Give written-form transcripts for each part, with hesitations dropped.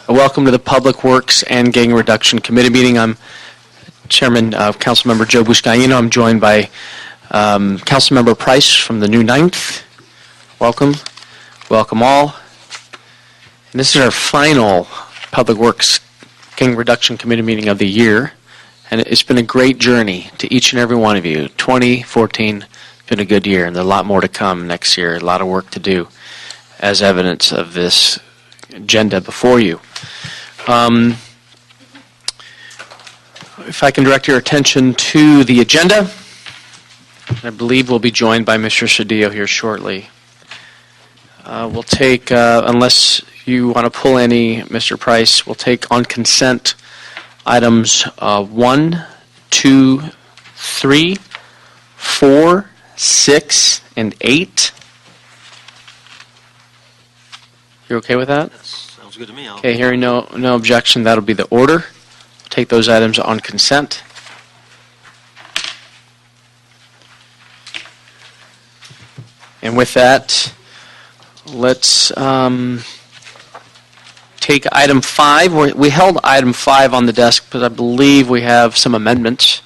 Welcome to the Public Works and Gang Reduction Committee meeting. I'm Chairman Councilmember Joe Buscaino. I'm joined by Councilmember Price from the new 9th. Welcome. Welcome all. And this is our final Public Works Gang Reduction Committee meeting of the year. And it's been a great journey to each and every one of you. 2014 has been a good year, and there's a lot more to come next year, a lot of work to do as evidence of this agenda before you. If I can direct your attention to the agenda, I believe we'll be joined by Mr. Cedillo here shortly. We'll take, unless you want to pull any, Mr. Price, we'll take on consent items 1, 2, 3, 4, 6, and 8. You're okay with that? Yes, sounds good to me. Okay, hearing no objection, that'll be the order. We'll take those items on consent. And with that, let's take item 5. We held item 5 on the desk, but I believe we have some amendments.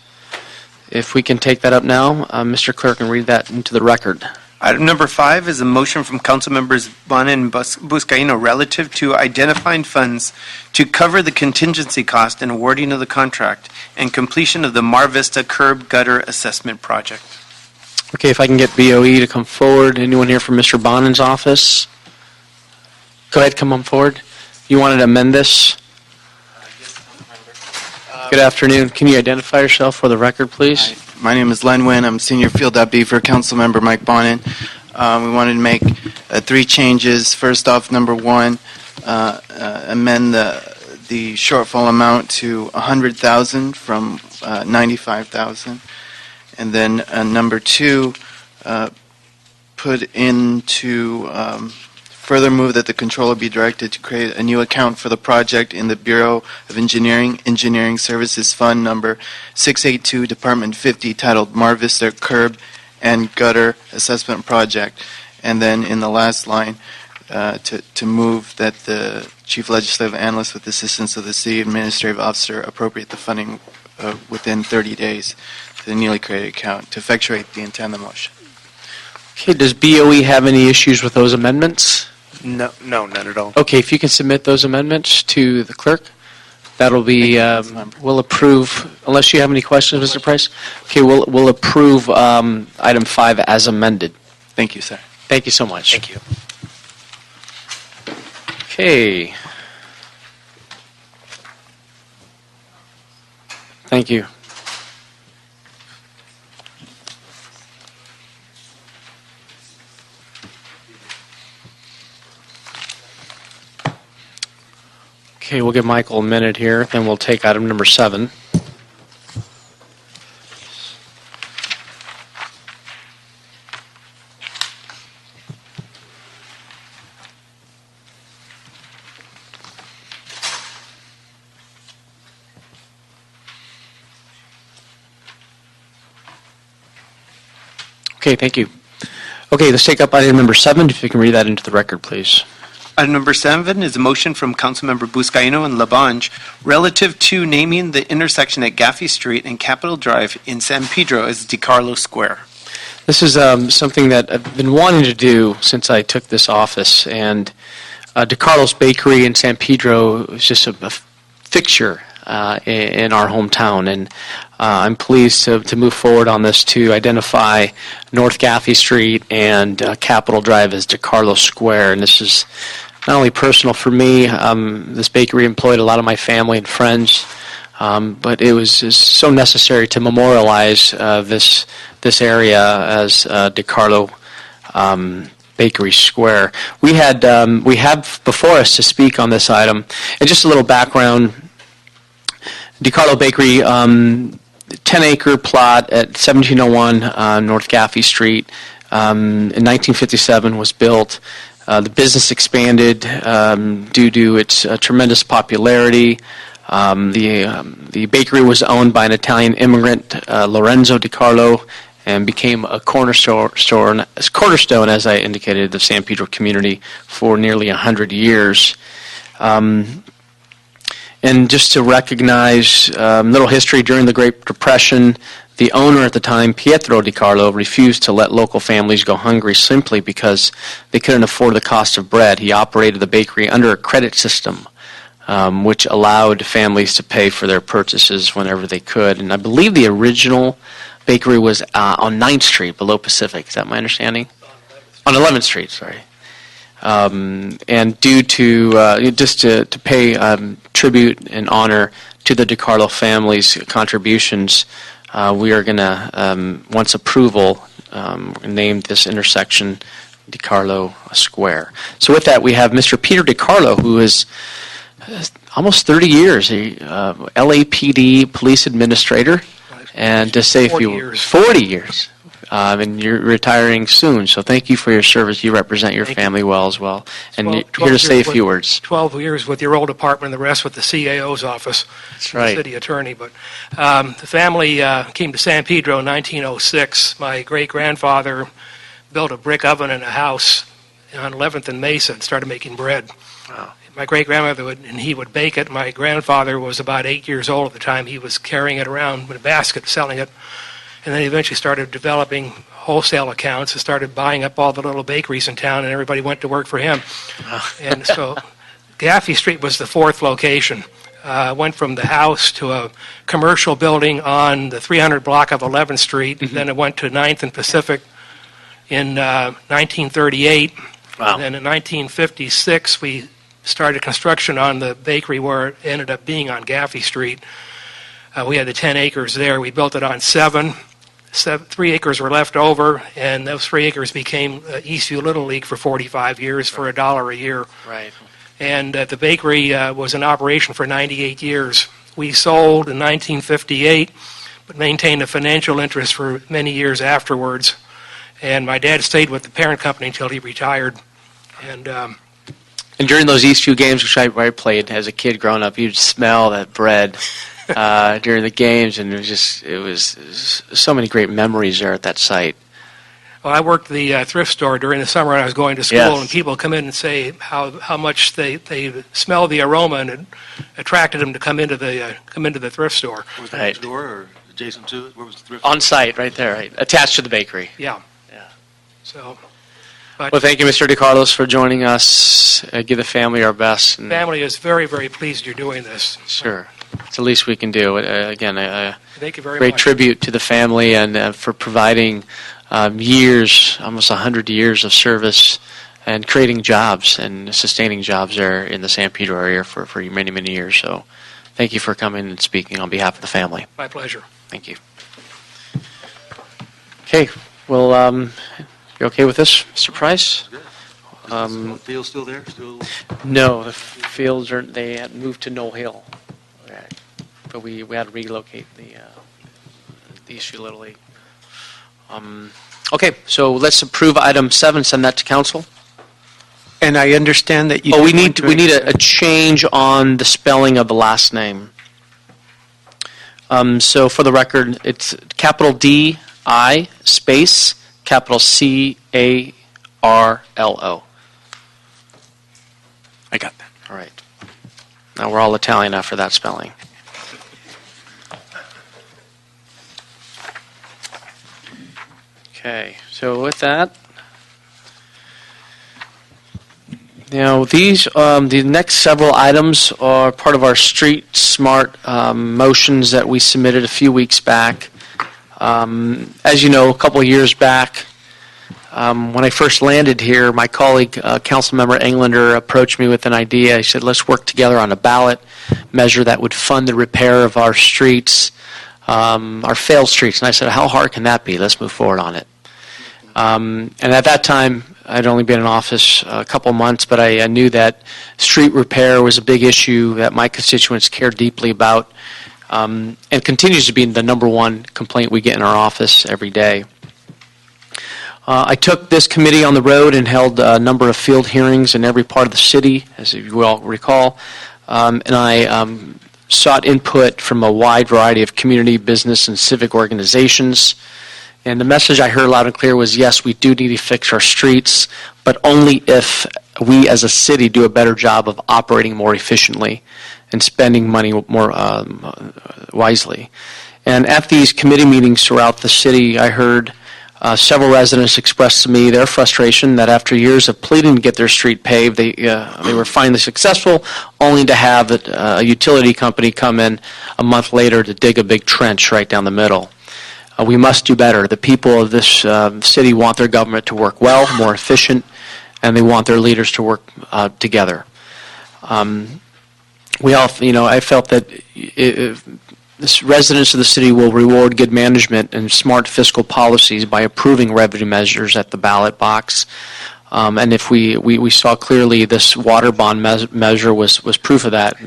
If we can take that up now, Mr. Clerk, and read that into the record. Item number 5 is a motion from Council Members Bonin and Buscaino relative to identifying funds to cover the contingency cost and awarding of the contract and completion of the Mar Vista Curb Gutter Assessment Project. Okay, if I can get BOE to come forward. Anyone here from Mr. Bonin's office? Go ahead, come on forward. You wanted to amend this? Good afternoon. Can you identify yourself for the record, please? Hi, my name is Len Nguyen. I'm Senior Field Deputy for Councilmember Mike Bonin. We wanted to make 3 changes. First off, number 1, amend the shortfall amount to $100,000 from $95,000. And then number 2, put into further move that the controller be directed to create a new account for the project in the Bureau of Engineering Services Fund number 682, Department 50, titled Mar Vista Curb and Gutter Assessment Project. And then in the last line, to move that the Chief Legislative Analyst with the assistance of the City Administrative Officer appropriate the funding within 30 days to the newly created account to effectuate the intent of the motion. Okay, does BOE have any issues with those amendments? No, none at all. Okay, if you can submit those amendments to the clerk, that'll be, we'll approve, unless you have any questions, Mr. Price? Okay, we'll approve item 5 as amended. Thank you, sir. Thank you so much. Thank you. Okay. Thank you. Okay, we'll give Michael a minute here, then we'll take item number 7. Okay, thank you. Okay, let's take up item number 7, if you can read that into the record, please. Item number 7 is a motion from Councilmember Buscaino and Labange relative to naming the intersection at Gaffey Street and Capitol Drive in San Pedro as DeCarlo Square. This is something that I've been wanting to do since I took this office, and DeCarlo's Bakery in San Pedro is just a fixture in our hometown, and I'm pleased to move forward on this to identify North Gaffey Street and Capitol Drive as DeCarlo Square. And this is not only personal for me. This bakery employed a lot of my family and friends, but it was so necessary to memorialize this area as DeCarlo Bakery Square. We have before us to speak on this item, and just a little background. DeCarlo Bakery, 10-acre plot at 1701 North Gaffey Street, in 1957 was built. The business expanded due to its tremendous popularity. The bakery was owned by an Italian immigrant, Lorenzo DeCarlo, and became a cornerstone, as I indicated, the San Pedro community for nearly 100 years. And just to recognize little history, during the Great Depression, the owner at the time, Pietro Di Carlo, refused to let local families go hungry simply because they couldn't afford the cost of bread. He operated the bakery under a credit system, which allowed families to pay for their purchases whenever they could. And I believe the original bakery was on 9th Street below Pacific. Is that my understanding? On 11th Street, sorry. And due to, just to pay tribute and honor to the Di Carlo family's contributions, we are going to, once approval, name this intersection Di Carlo Square. So with that, we have Mr. Peter Di Carlo, who is almost 30 years, a LAPD police administrator, and to say a few 40 years. And you're retiring soon, so thank you for your service. You represent your family well as well. And you're here to say a few words. 12 years with your old department, the rest with the CAO's office, That's right. the city attorney. But the family came to San Pedro in 1906. My great-grandfather built a brick oven in a house on 11th and Mesa and started making bread. Wow. My great-grandmother he would bake it. My grandfather was about 8 years old at the time. He was carrying it around in a basket, selling it. And then he eventually started developing wholesale accounts and started buying up all the little bakeries in town, and everybody went to work for him. And so Gaffey Street was the fourth location. Went from the house to a commercial building on the 300 block of 11th Street. Mm-hmm. Then it went to 9th and Pacific in 1938. Wow. And then in 1956, we started construction on the bakery where it ended up being on Gaffey Street. We had the 10 acres there. We built it on 7. 3 acres were left over, and those 3 acres became Eastview Little League for 45 years for $1 a year. Right. And the bakery was in operation for 98 years. We sold in 1958, but maintained a financial interest for many years afterwards. And my dad stayed with the parent company until he retired. And during those Eastview games, which I played as a kid growing up, you'd smell that bread during the games, and it was so many great memories there at that site. Well, I worked the thrift store during the summer when I was going to school, Yes. and people come in and say how much they smell the aroma, and it attracted them to come into the thrift store. Was that Right. next door or adjacent to it? Where was the thrift? On site, right there, right, attached to the bakery. Yeah. Yeah. So, but Well, thank you, Mr. DeCarlos, for joining us. Give the family our best. And family is very, very pleased you're doing this. Sure. It's the least we can do. Again, Thank you very great much. tribute to the family and for providing years, almost 100 years of service and creating jobs and sustaining jobs there in the San Pedro area for many, many years. So thank you for coming and speaking on behalf of the family. My pleasure. Thank you. Okay. Well, you okay with this, Mr. Price? Good. Is the field still there? Still? No, the fields they had moved to Knoll Hill. But we had to relocate the issue Little League. Okay, so let's approve item 7, send that to council. And I understand that you. Oh, we did need want to a change on the spelling of the last name. So for the record, it's capital D-I space capital C-A-R-L-O. I got that. All right. Now we're all Italian after that spelling. Okay, so with that, now these the next several items are part of our Street Smart motions that we submitted a few weeks back. As you know, a couple of years back, when I first landed here, my colleague, Councilmember Englander, approached me with an idea. He said, let's work together on a ballot measure that would fund the repair of our streets, our failed streets. And I said, how hard can that be? Let's move forward on it. And at that time, I'd only been in office a couple months, but I knew that street repair was a big issue that my constituents care deeply about, and continues to be the number one complaint we get in our office every day. I took this committee on the road and held a number of field hearings in every part of the city, as you will recall, and I sought input from a wide variety of community, business, and civic organizations. And the message I heard loud and clear was, yes, we do need to fix our streets, but only if we as a city do a better job of operating more efficiently. and spending money more wisely. And at these committee meetings throughout the city, I heard several residents express to me their frustration that after years of pleading to get their street paved, they were finally successful, only to have a utility company come in a month later to dig a big trench right down the middle. We must do better. The people of this city want their government to work well, more efficient, and they want their leaders to work together. I felt that the residents of the city will reward good management and smart fiscal policies by approving revenue measures at the ballot box. And if we saw clearly this water bond measure was proof of that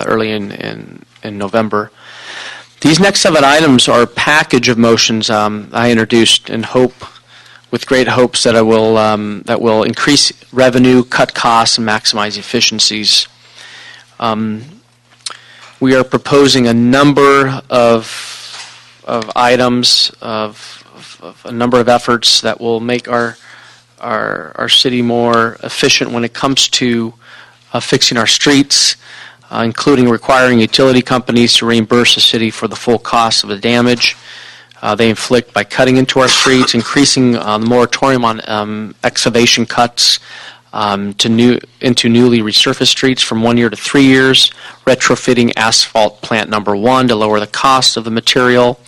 early in November. These next 7 items are a package of motions I introduced with great hopes that will increase revenue, cut costs, and maximize efficiencies. We are proposing a number of items, of a number of efforts that will make our city more efficient when it comes to fixing our streets, including requiring utility companies to reimburse the city for the full cost of the damage they inflict by cutting into our streets, increasing the moratorium on excavation cuts into newly resurfaced streets from 1 year to 3 years, retrofitting asphalt plant number 1 to lower the cost of the material,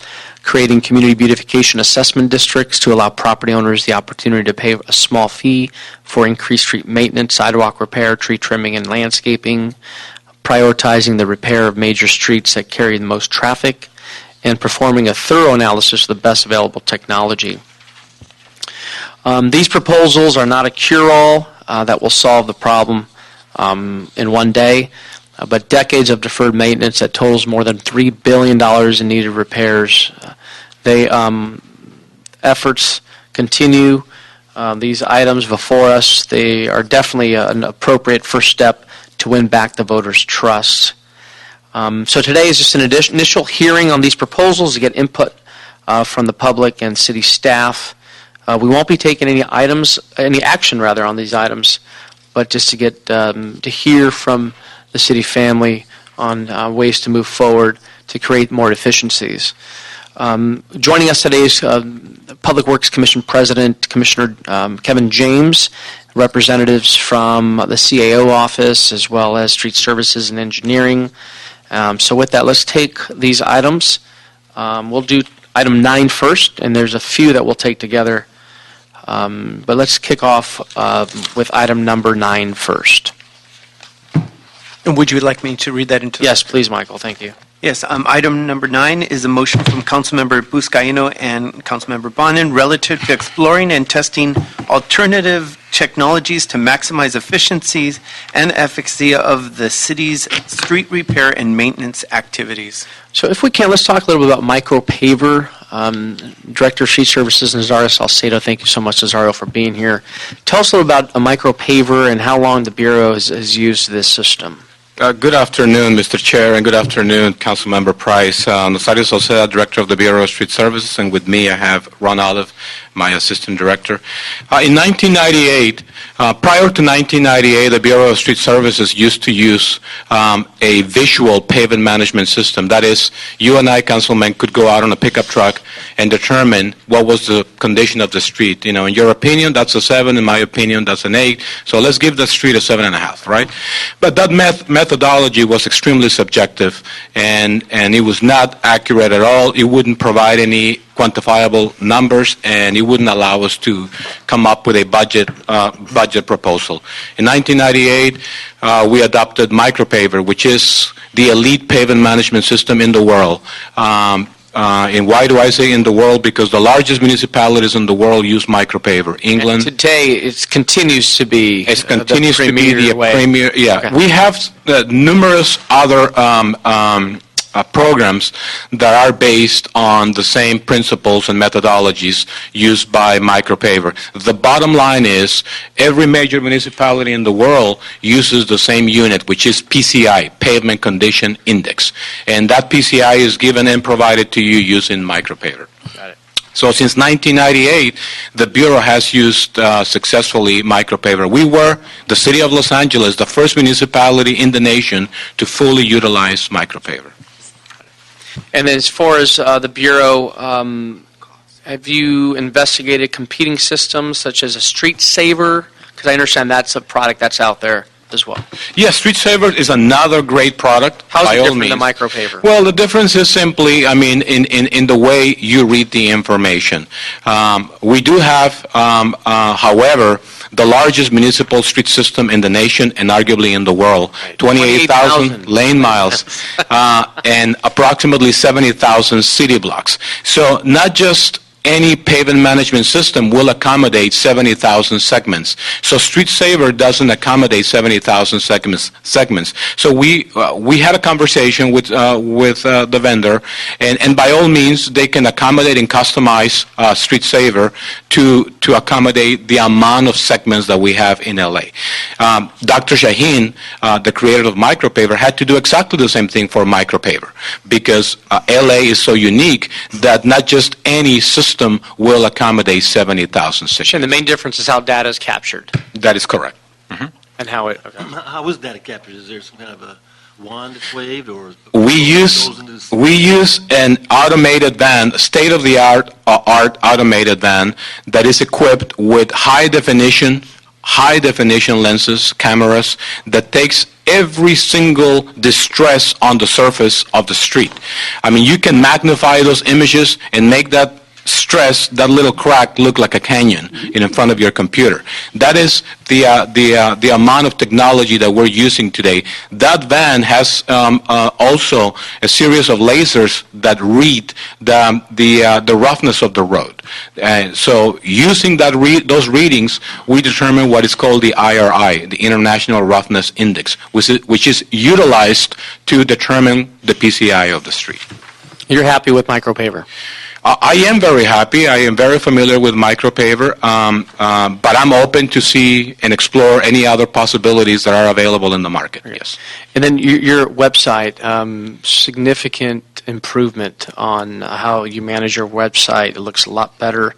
creating community beautification assessment districts to allow property owners the opportunity to pay a small fee for increased street maintenance, sidewalk repair, tree trimming, and landscaping, prioritizing the repair of major streets that carry the most traffic, and performing a thorough analysis of the best available technology. These proposals are not a cure-all that will solve the problem in one day, but decades of deferred maintenance that totals more than $3 billion in needed repairs. Efforts continue. These items before us, they are definitely an appropriate first step to win back the voters' trust. So today is just an initial hearing on these proposals to get input from the public and city staff. We won't be taking any action on these items, but just to get to hear from the city family on ways to move forward to create more efficiencies. Joining us today is Public Works Commission President, Commissioner Kevin James, representatives from the CAO office, as well as Street Services and Engineering. So with that, let's take these items. We'll do item 9 first, and there's a few that we'll take together. But let's kick off with item number 9 first. And would you like me to read that into? Yes, please, Michael. Thank you. Yes, item number 9 is a motion from Councilmember Buscaino and Councilmember Bonin relative to exploring and testing alternative technologies to maximize efficiencies and efficacy of the city's street repair and maintenance activities. So if we can, let's talk a little bit about micropaver. Director of Street Services, Nazario Salcedo, thank you so much, Nazario, for being here. Tell us a little about a micropaver and how long the Bureau has used this system. Good afternoon, Mr. Chair, and good afternoon, Councilmember Price. Nazario Salcedo, Director of the Bureau of Street Services, and with me I have Ron Olive, my Assistant Director. In 1998, prior to 1998, the Bureau of Street Services used to use a visual pavement management system. That is, you and I, Councilman, could go out on a pickup truck and determine what was the condition of the street. You know, in your opinion, that's a 7. In my opinion, that's an 8. So let's give the street a 7.5, right? But that methodology was extremely subjective, and it was not accurate at all. It wouldn't provide any quantifiable numbers, and it wouldn't allow us to come up with a budget proposal. In 1998, we adopted micropaver, which is the elite pavement management system in the world. And why do I say in the world? Because the largest municipalities in the world use micropaver. England. And today, it continues to be the premier. Yeah, Okay. we have numerous other programs that are based on the same principles and methodologies used by micropaver. The bottom line is every major municipality in the world uses the same unit, which is PCI, Pavement Condition Index. And that PCI is given and provided to you using micropaver. Got it. So since 1998, the Bureau has used successfully micropaver. We were, the city of Los Angeles, the first municipality in the nation to fully utilize micropaver. And then as far as the Bureau, have you investigated competing systems such as a Street Saver? Because I understand that's a product that's out there as well. Yes, Street Saver is another great product. How's by it all different means. than micropaver? Well, the difference is simply, in the way you read the information. We do have, however, the largest municipal street system in the nation and arguably in the world, 28,000 lane miles, and approximately 70,000 city blocks. So not just any pavement management system will accommodate 70,000 segments. So Street Saver doesn't accommodate 70,000 segments. So we had a conversation with the vendor, and by all means they can accommodate and customize Street Saver to accommodate the amount of segments that we have in LA. Dr. Shaheen, the creator of micropaver, had to do exactly the same thing for micropaver because LA is so unique that not just any system will accommodate 70,000 segments. And the main difference is how data is captured That is correct. and how it. Okay. How is data captured? Is there some kind of a wand that's waved, or We use an automated van, state-of-the-art automated van that is equipped with high definition lenses, cameras that takes every single distress on the surface of the street. I mean, you can magnify those images and make that stress, that little crack, look like a canyon in front of your computer. That is the amount of technology that we're using today. That van has also a series of lasers that read the roughness of the road. So using those readings, we determine what is called the IRI, the International Roughness Index, which is utilized to determine the PCI of the street. You're happy with micropaver? I am very happy. I am very familiar with micropaver, but I'm open to see and explore any other possibilities that are available in the market. Yes. And then your website, significant improvement on how you manage your website. It looks a lot better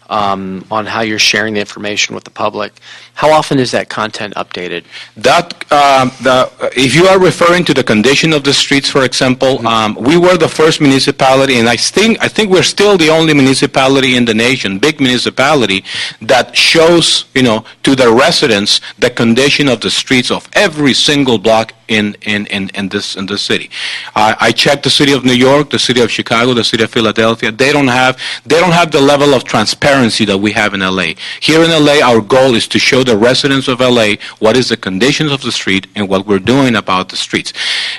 on how you're sharing the information with the public. How often is that content updated? If you are referring to the condition of the streets, for example, we were the first municipality, and I think we're still the only municipality in the nation, big municipality, that shows, to the residents the condition of the streets of every single block in this city. I checked the city of New York, the city of Chicago, the city of Philadelphia. They don't have the level of transparency that we have in LA. Here in LA, our goal is to show the residents of LA what is the conditions of the street and what we're doing about the streets.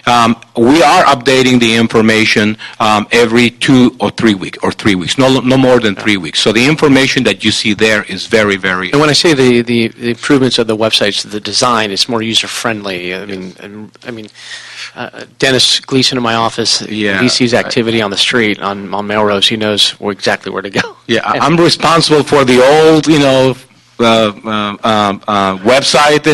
We are updating the information every 2 or 3 weeks, no more than 3 weeks. So the information that you see there is very, very. And when I say the improvements of the websites, the design is more user friendly. I mean, Dennis Gleason in my office, he sees activity on the street on Melrose. He knows exactly where to go. Yeah, I'm responsible for the old, website.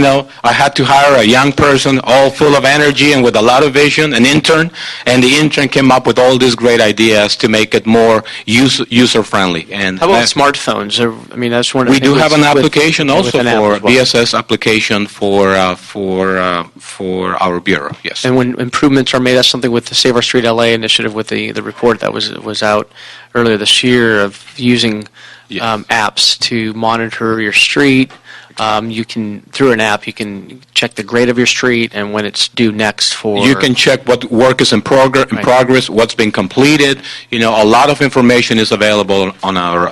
I had to hire a young person, all full of energy and with a lot of vision, an intern, and the intern came up with all these great ideas to make it more user friendly. And how about smartphones? I mean, that's one of the we do have an application also an app for as well. BSS application for our bureau. Yes. And when improvements are made, that's something with the Save Our Street LA initiative, with the report that was out earlier this year of using apps to monitor your street. You can, through an app, you can check the grade of your street and when it's due next for. You can check what work is in progress, what's been completed. A lot of information is available on our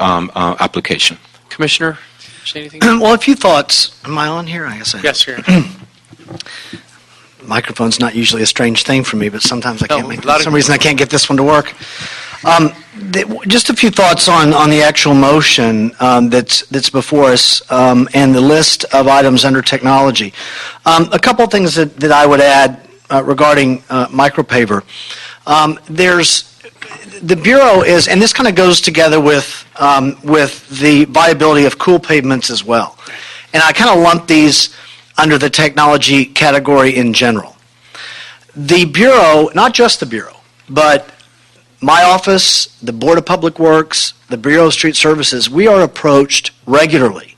application. Commissioner, say anything? Well, a few thoughts. Am I on here? I guess I am. Yes, sir. Microphone's not usually a strange thing for me, but sometimes No, for some reason I can't get this one to work. Just a few thoughts on the actual motion that's before us and the list of items under technology. A couple of things that I would add regarding micropaver. The Bureau is, and this kind of goes together with the viability of cool pavements as well. And I kind of lump these under the technology category in general. The Bureau, not just the Bureau, but My office, the Board of Public Works, the Bureau of Street Services, we are approached regularly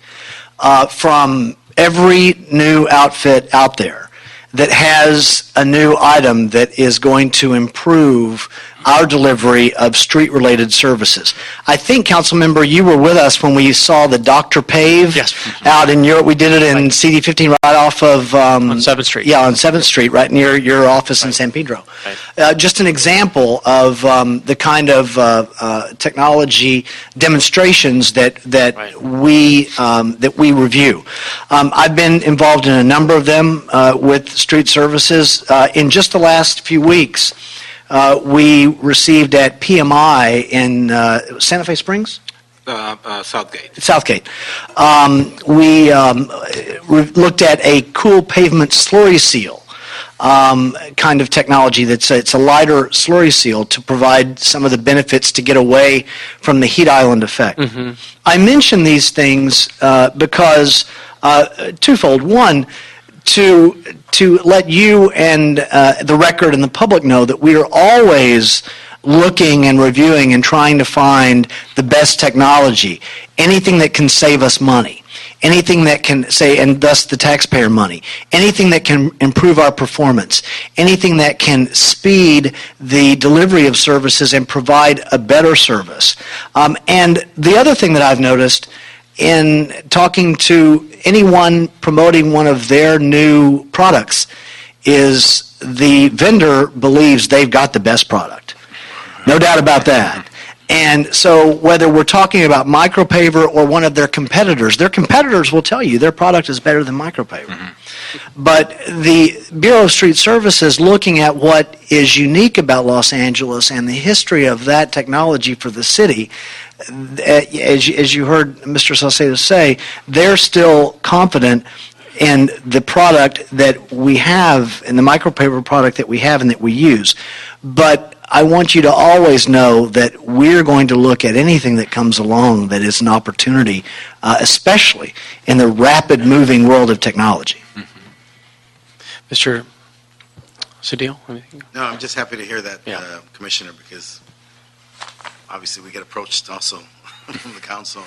from every new outfit out there that has a new item that is going to improve our delivery of street-related services. I think, Councilmember, you were with us when we saw the Dr. Pave out in Europe. We did it in CD15 right off of... on 7th Street. Yeah, on 7th Street, right near your office in San Pedro. Just an example of the kind of technology demonstrations that we review. I've been involved in a number of them with street services. In just the last few weeks, we received at PMI in Santa Fe Springs? Southgate. We looked at a cool pavement slurry seal kind of technology. It's a lighter slurry seal to provide some of the benefits to get away from the heat island effect. Mm-hmm. I mention these things because twofold. One, to let you and the record and the public know that we are always looking and reviewing and trying to find the best technology, anything that can save us money, anything that can say, and thus the taxpayer money, anything that can improve our performance, anything that can speed the delivery of services and provide a better service. And the other thing that I've noticed in talking to anyone promoting one of their new products is the vendor believes they've got the best product. No doubt about that. And so whether we're talking about Micropaver or one of their competitors will tell you their product is better than Micropaver. Mm-hmm. But the Bureau of Street Services, looking at what is unique about Los Angeles and the history of that technology for the city, as you heard Mr. Salcedo say, they're still confident in the product that we have, in the Micropaver product that we have and that we use. But I want you to always know that we're going to look at anything that comes along that is an opportunity, especially in the rapid moving world of technology. Mm-hmm. Mr. Cedillo, anything? No, I'm just happy to hear that, Yeah. Commissioner, because obviously we get approached also from the council,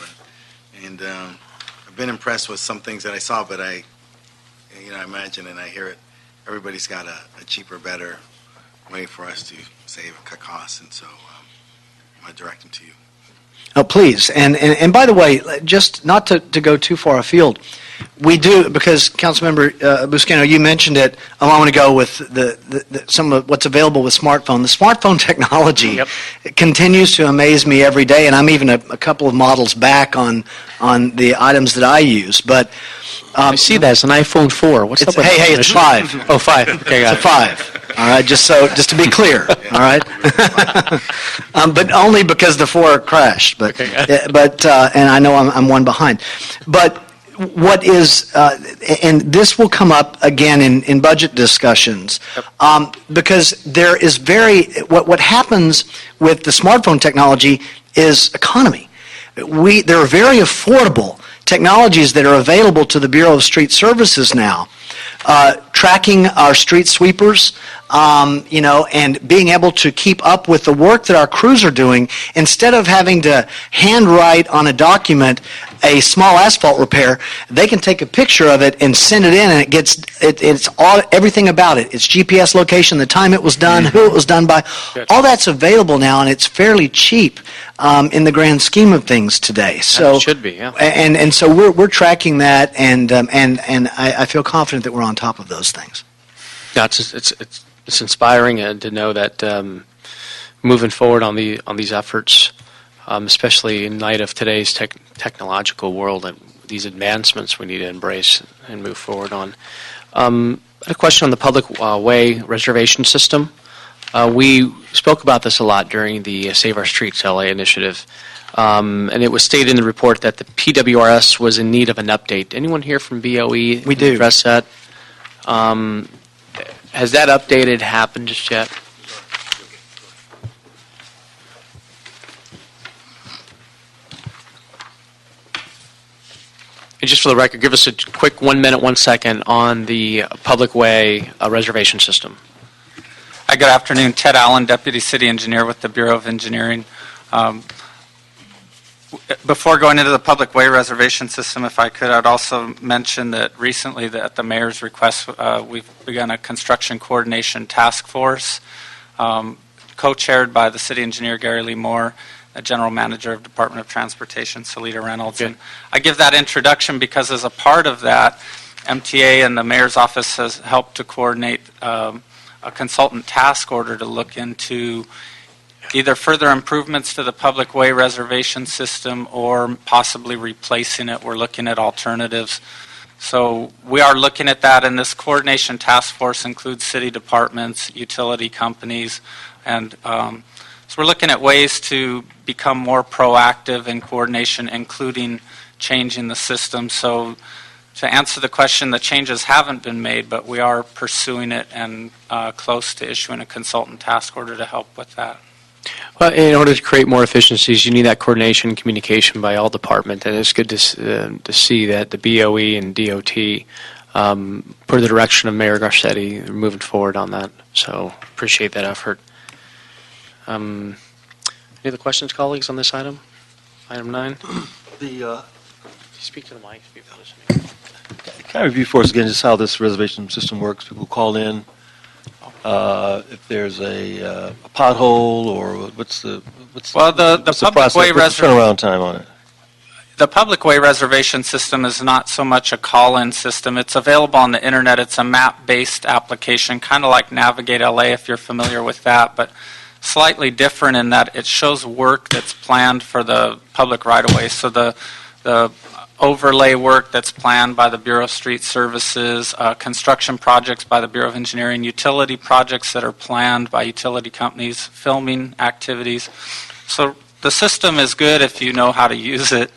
and I've been impressed with some things that I saw, but I imagine and I hear it, everybody's got a cheaper, better way for us to save and cut costs, and so I'm going to direct them to you. Oh, please. And by the way, just not to go too far afield, we do, because Councilmember Buscaino, you mentioned it a moment ago with the some of what's available with smartphone. The smartphone technology continues to amaze me every day, and I'm even a couple of models back on the items that I use. But I see that. It's an iPhone 4. What's up with hey, it's 5. Oh, 5. Okay, got it's a 5. All right, just to be clear. All right, but only because the 4 crashed. But and I know I'm one behind. But what is and this will come up again in budget discussions because there is what happens with the smartphone technology is economy. There are very affordable technologies that are available to the Bureau of Street Services now, tracking our street sweepers, and being able to keep up with the work that our crews are doing, instead of having to handwrite on a document a small asphalt repair, they can take a picture of it and send it in, and it's all everything about it. Its GPS location, the time it was done, who it was done by. All that's available now, and it's fairly cheap in the grand scheme of things today. So it should be, yeah. And so we're tracking that, and I feel confident that we're on top of those things. Yeah, it's inspiring to know that moving forward on these efforts, especially in light of today's technological world, and these advancements we need to embrace and move forward on. I had a question on the public way reservation system. We spoke about this a lot during the Save Our Streets LA initiative, and it was stated in the report that the PWRS was in need of an update. Anyone here from BOE We do. address that? Has that updated happened just yet? And just for the record, give us a quick 1 minute, 1 second on the public way reservation system. Hi, good afternoon. Ted Allen, Deputy City Engineer with the Bureau of Engineering. Before going into the public way reservation system, if I could, I'd also mention that recently at the mayor's request, we've begun a construction coordination task force co-chaired by the city engineer, Gary Lee Moore, the general manager of Department of Transportation, Salita Reynolds. And I give that introduction because as a part of that, MTA and the mayor's office has helped to coordinate a consultant task order to look into either further improvements to the public way reservation system or possibly replacing it. We're looking at alternatives. So we are looking at that, and this coordination task force includes city departments, utility companies, and so we're looking at ways to become more proactive in coordination, including changing the system. So to answer the question, the changes haven't been made, but we are pursuing it and close to issuing a consultant task order to help with that. Well, in order to create more efficiencies, you need that coordination and communication by all departments, and it's good to see that the BOE and DOT, per the direction of Mayor Garcetti, are moving forward on that. So appreciate that effort. Any other questions, colleagues, on this item? Item 9? Speak to the mic. People listening. Can I review for us again just how this reservation system works? People call in. If there's a pothole, or what's the public way turnaround time on it? The public way reservation system is not so much a call-in system. It's available on the internet. It's a map-based application, kind of like Navigate LA if you're familiar with that, but slightly different in that it shows work that's planned for the public right-of-way. So the overlay work that's planned by the Bureau of Street Services, construction projects by the Bureau of Engineering, utility projects that are planned by utility companies, filming activities. So the system is good if you know how to use it.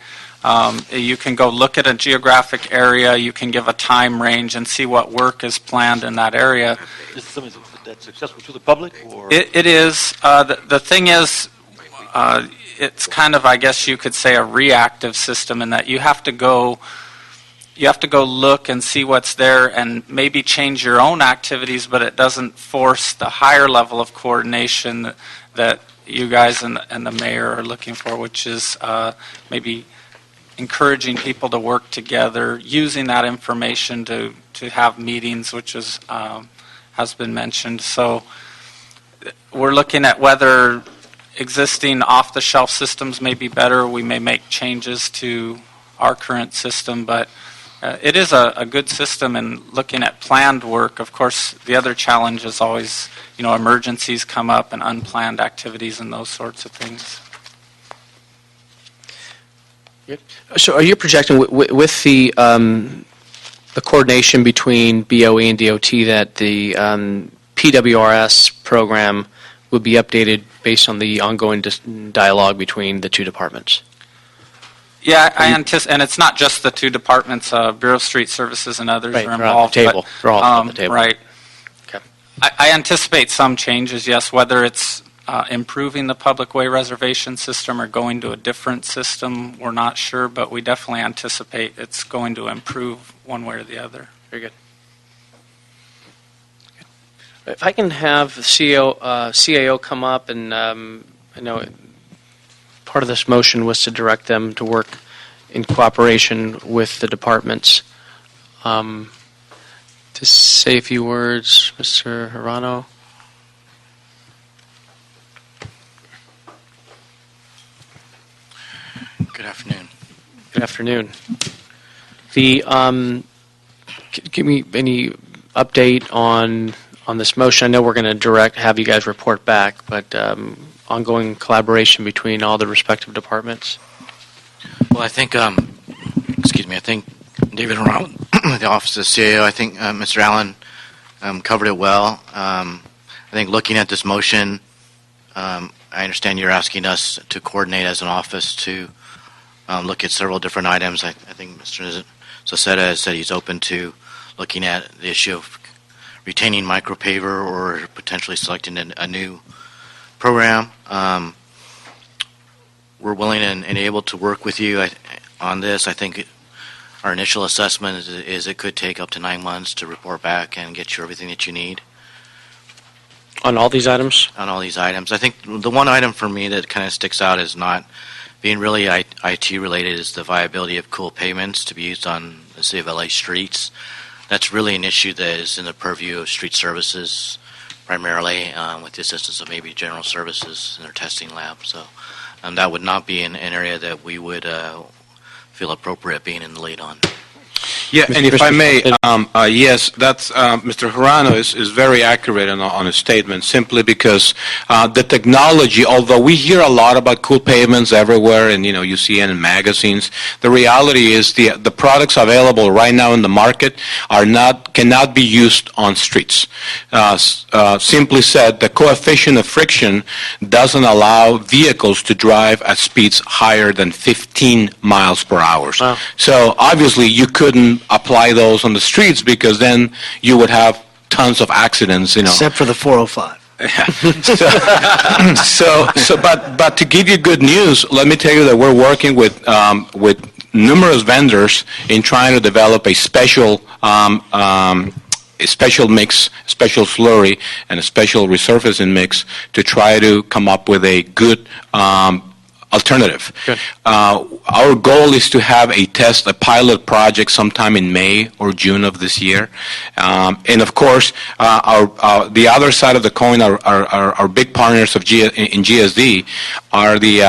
You can go look at a geographic area, you can give a time range and see what work is planned in that area. Is it something that's accessible to the public? Or? It is. The thing is, it's kind of, I guess you could say, a reactive system in that you have to go look and see what's there and maybe change your own activities, but it doesn't force the higher level of coordination that you guys and the mayor are looking for, which is maybe encouraging people to work together, using that information to have meetings, which is has been mentioned. So we're looking at whether existing off-the-shelf systems may be better. We may make changes to our current system, but it is a good system. And looking at planned work, of course, the other challenge is always, emergencies come up and unplanned activities and those sorts of things. So are you projecting with the coordination between BOE and DOT that the PWRS program will be updated based on the ongoing dialogue between the two departments? Yeah, I anticipate, and it's not just the two departments. Bureau of Street Services and others are involved. They're all on the table. Right. Okay. I anticipate some changes, yes, whether it's improving the public way reservation system or going to a different system, we're not sure, but we definitely anticipate it's going to improve one way or the other. Very good. If I can have the CAO come up, and I know part of this motion was to direct them to work in cooperation with the departments. To say a few words, Mr. Hirano. Good afternoon. Good afternoon. Give me any update on this motion. I know we're going to have you guys report back, but ongoing collaboration between all the respective departments. Well, I think, I think David around the Office of CAO, I think Mr. Allen covered it well. I think looking at this motion, I understand you're asking us to coordinate as an office to look at several different items. I think Mr. Socetta has said he's open to looking at the issue of retaining micropaver or potentially selecting a new program. We're willing and able to work with you on this. I think our initial assessment is it could take up to 9 months to report back and get you everything that you need. On all these items? on all these items. I think the one item for me that kind of sticks out as not being really IT related is the viability of cool pavements to be used on the City of LA streets. That's really an issue that is in the purview of street services primarily, with the assistance of maybe general services in their testing lab. So that would not be an area that we would feel appropriate being in the lead on. Yeah, and if I may, yes, that's Mr. Hirano is very accurate on his statement, simply because the technology, although we hear a lot about cool pavements everywhere, and you see it in magazines, the reality is the products available right now in the market cannot be used on streets. Simply said, the coefficient of friction doesn't allow vehicles to drive at speeds higher than 15 miles per hour. Wow. So obviously you couldn't apply those on the streets, because then you would have tons of accidents, Except for the 405. But to give you good news, let me tell you that we're working with numerous vendors in trying to develop a special mix, special slurry, and a special resurfacing mix to try to come up with a good alternative. Good. Our goal is to have a pilot project sometime in May or June of this year. And of course, the other side of the coin, our big partners in GSD are the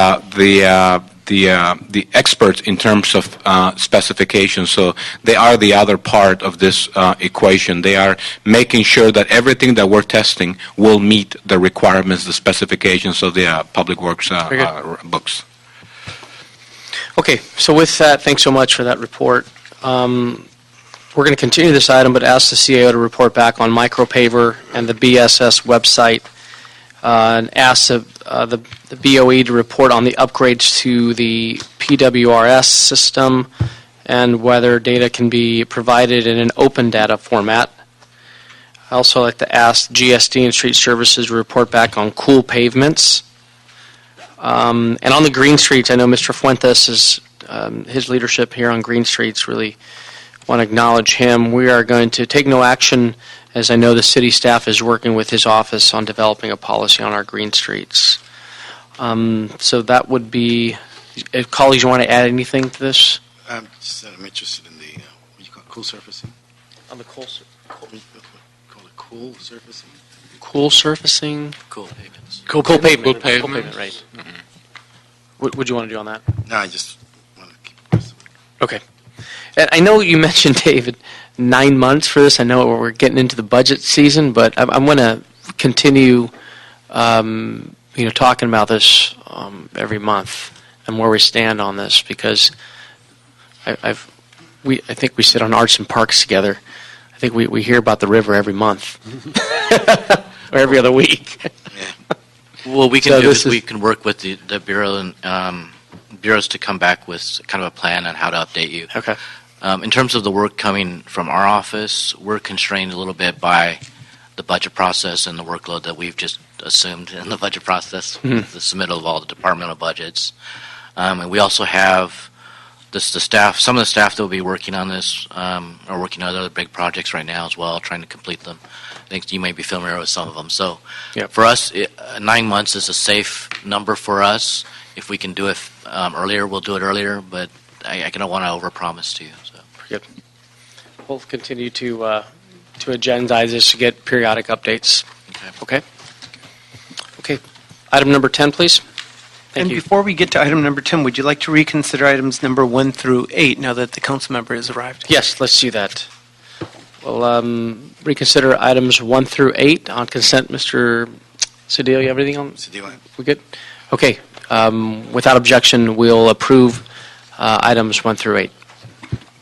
experts in terms of specifications. So they are the other part of this equation. They are making sure that everything that we're testing will meet the requirements, the specifications of the Public Works books. Okay, so with that, thanks so much for that report. We're going to continue this item, but ask the CAO to report back on micropaver and the BSS website, and ask the BOE to report on the upgrades to the PWRS system and whether data can be provided in an open data format. I also like to ask GSD and Street Services to report back on cool pavements. And on the green streets, I know Mr. Fuentes is his leadership here on green streets. Really want to acknowledge him. We are going to take no action, as I know the city staff is working with his office on developing a policy on our green streets. So that would be, if colleagues want to add anything to this? I'm interested in the, what you call it, cool surfacing? On the cool Call it cool surfacing? Cool surfacing? Cool pavements. Cool pavement. Cool pavement. Right. What would you want to do on that? No, I just want to keep abreast of it. Okay. And I know you mentioned, David, 9 months for this. I know we're getting into the budget season, but I'm going to continue, talking about this every month and where we stand on this, because I think we sit on Arts and Parks together. I think we hear about the river every month or every other week. Well, we can So do this is we can work with the Bureau and bureaus to come back with kind of a plan on how to update you. Okay. In terms of the work coming from our office, we're constrained a little bit by the budget process and the workload that we've just assumed in the budget process, the submittal of all the departmental budgets. And we also have the staff, some of the staff that will be working on this are working on other big projects right now as well, trying to complete them. I think you may be familiar with some of them. So for us, 9 months is a safe number for us. If we can do it earlier, we'll do it earlier, but I don't want to overpromise to you. So. Good. We'll continue to agendize this to get periodic updates. Okay. Item number 10, please. Thank And you. before we get to item number 10, would you like to reconsider items number 1 through 8 now that the council member has arrived? Yes, let's do that. We'll reconsider items 1 through 8 on consent. Mr. Cedillo, you have anything on? We good? Okay. Without objection, we'll approve items 1 through 8.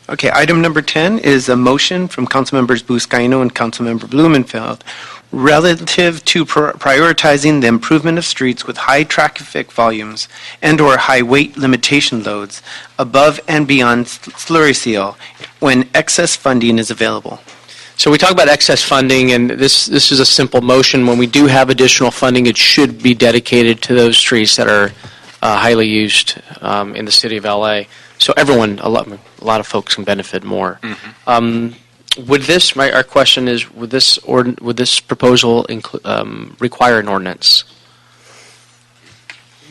Okay, item number 10 is a motion from Councilmembers Buscaino and Councilmember Blumenfeld relative to prioritizing the improvement of streets with high traffic volumes and/or high weight limitation loads above and beyond slurry seal when excess funding is available. So we talk about excess funding, and this is a simple motion. When we do have additional funding, it should be dedicated to those streets that are highly used in the city of LA. So everyone, a lot of folks can benefit more. Our question is, would this proposal require an ordinance?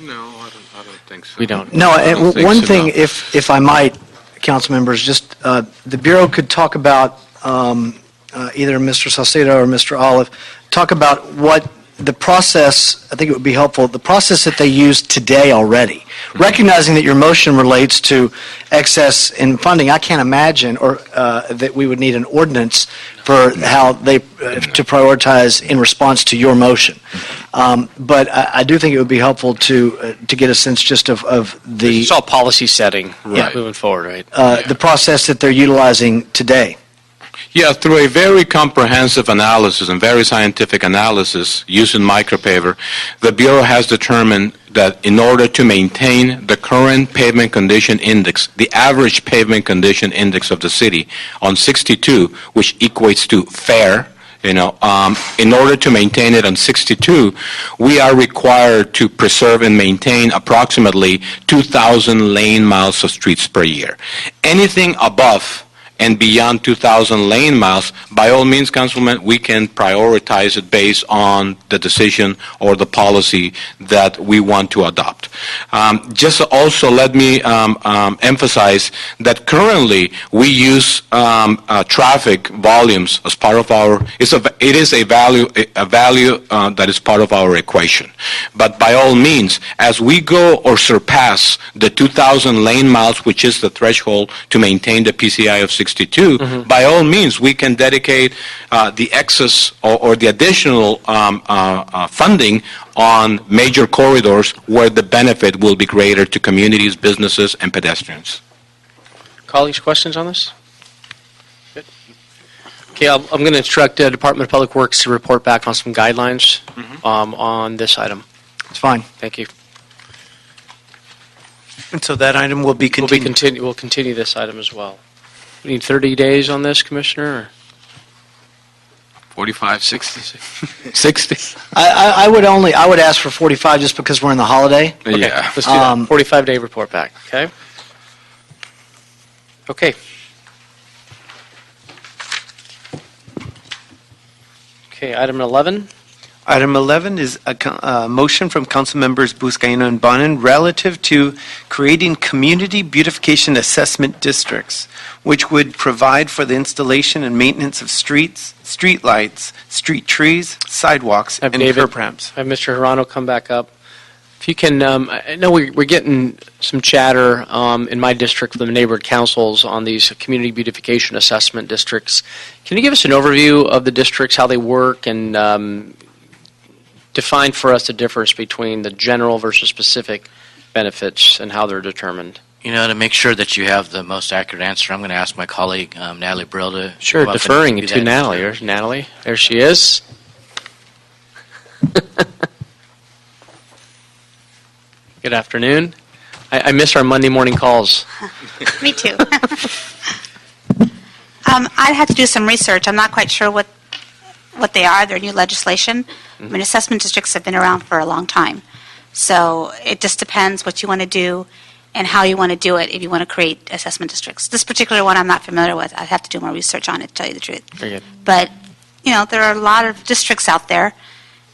No, I don't think so. We don't. No, I don't think one so, thing, no. if I might, council members, just the Bureau could talk about, either Mr. Salcedo or Mr. Olive, talk about what the process, I think it would be helpful, the process that they use today already. Recognizing that your motion relates to excess in funding, I can't imagine that we would need an ordinance for how they, to prioritize in response to your motion. But I do think it would be helpful to get a sense just of the... It's all policy setting Right. moving forward, right? The process that they're utilizing today. Yeah, through a very comprehensive analysis and very scientific analysis using micropaver, the Bureau has determined that in order to maintain the current pavement condition index, the average pavement condition index of the city on 62, which equates to fair, in order to maintain it on 62, we are required to preserve and maintain approximately 2,000 lane miles of streets per year. Anything above and beyond 2,000 lane miles, by all means, Councilman, we can prioritize it based on the decision or the policy that we want to adopt. Just also let me emphasize that currently we use traffic volumes as part of our, it is a value that is part of our equation. But by all means, as we go or surpass the 2,000 lane miles, which is the threshold to maintain the PCI of 62, by all means, we can dedicate the excess or the additional funding on major corridors where the benefit will be greater to communities, businesses, and pedestrians. Colleagues, questions on this? Good. Okay, I'm going to instruct the Department of Public Works to report back on some guidelines on this item. It's fine. Thank you. And so that item will be continued. We'll continue this item as well. We need 30 days on this, Commissioner? Or? 45, 60. 60? I would ask for 45 just because we're in the holiday. Okay, Yeah. let's do that. 45-day report back, okay? Okay. Okay, item 11. Item 11 is a motion from council members Buscaino and Bonin relative to creating community beautification assessment districts, which would provide for the installation and maintenance of streets, street lights, street trees, sidewalks, and curb ramps. Have Mr. Hirano come back up. If you can, I know we're getting some chatter in my district from the neighborhood councils on these community beautification assessment districts. Can you give us an overview of the districts, how they work, and define for us the difference between the general versus specific benefits and how they're determined? To make sure that you have the most accurate answer, I'm going to ask my colleague, Natalie Brill, to... Sure, come up and deferring do to that. Natalie. There's Natalie. There she is. Good afternoon. I miss our Monday morning calls. Me too. I had to do some research. I'm not quite sure what they are. They're new legislation. I mean, assessment districts have been around for a long time. So it just depends what you want to do and how you want to do it if you want to create assessment districts. This particular one I'm not familiar with. I'd have to do more research on it, to tell you the truth. Very good. But, there are a lot of districts out there,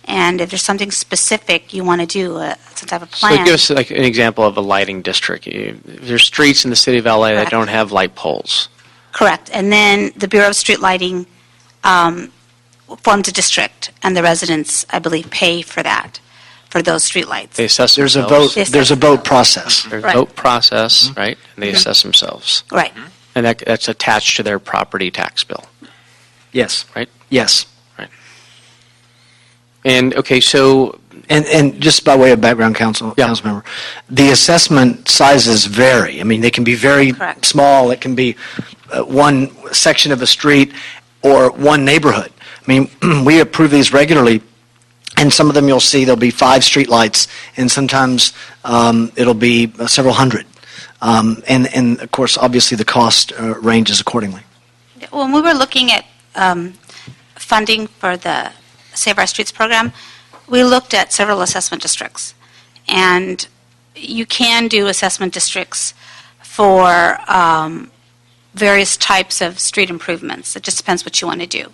and if there's something specific you want to do, some type of plan. So give us like an example of a lighting district. There's streets in the city of LA that Correct. don't have light poles. Correct. And then the Bureau of Street Lighting forms a district, and the residents, I believe, pay for that, for those streetlights. They assess There's a themselves. vote. There's a vote process. There's a Right. vote process, right? And they assess themselves. Right. And that's attached to their property tax bill. Yes. Right. Yes. And, okay, so And just by way of background, council member, the assessment sizes vary. I mean, they can be very Correct. small. It can be one section of a street or one neighborhood. I mean, we approve these regularly, and some of them you'll see there'll be 5 streetlights, and sometimes it'll be several hundred. And of course, obviously, the cost ranges accordingly. When we were looking at funding for the Save Our Streets program, we looked at several assessment districts. And you can do assessment districts for various types of street improvements. It just depends what you want to do.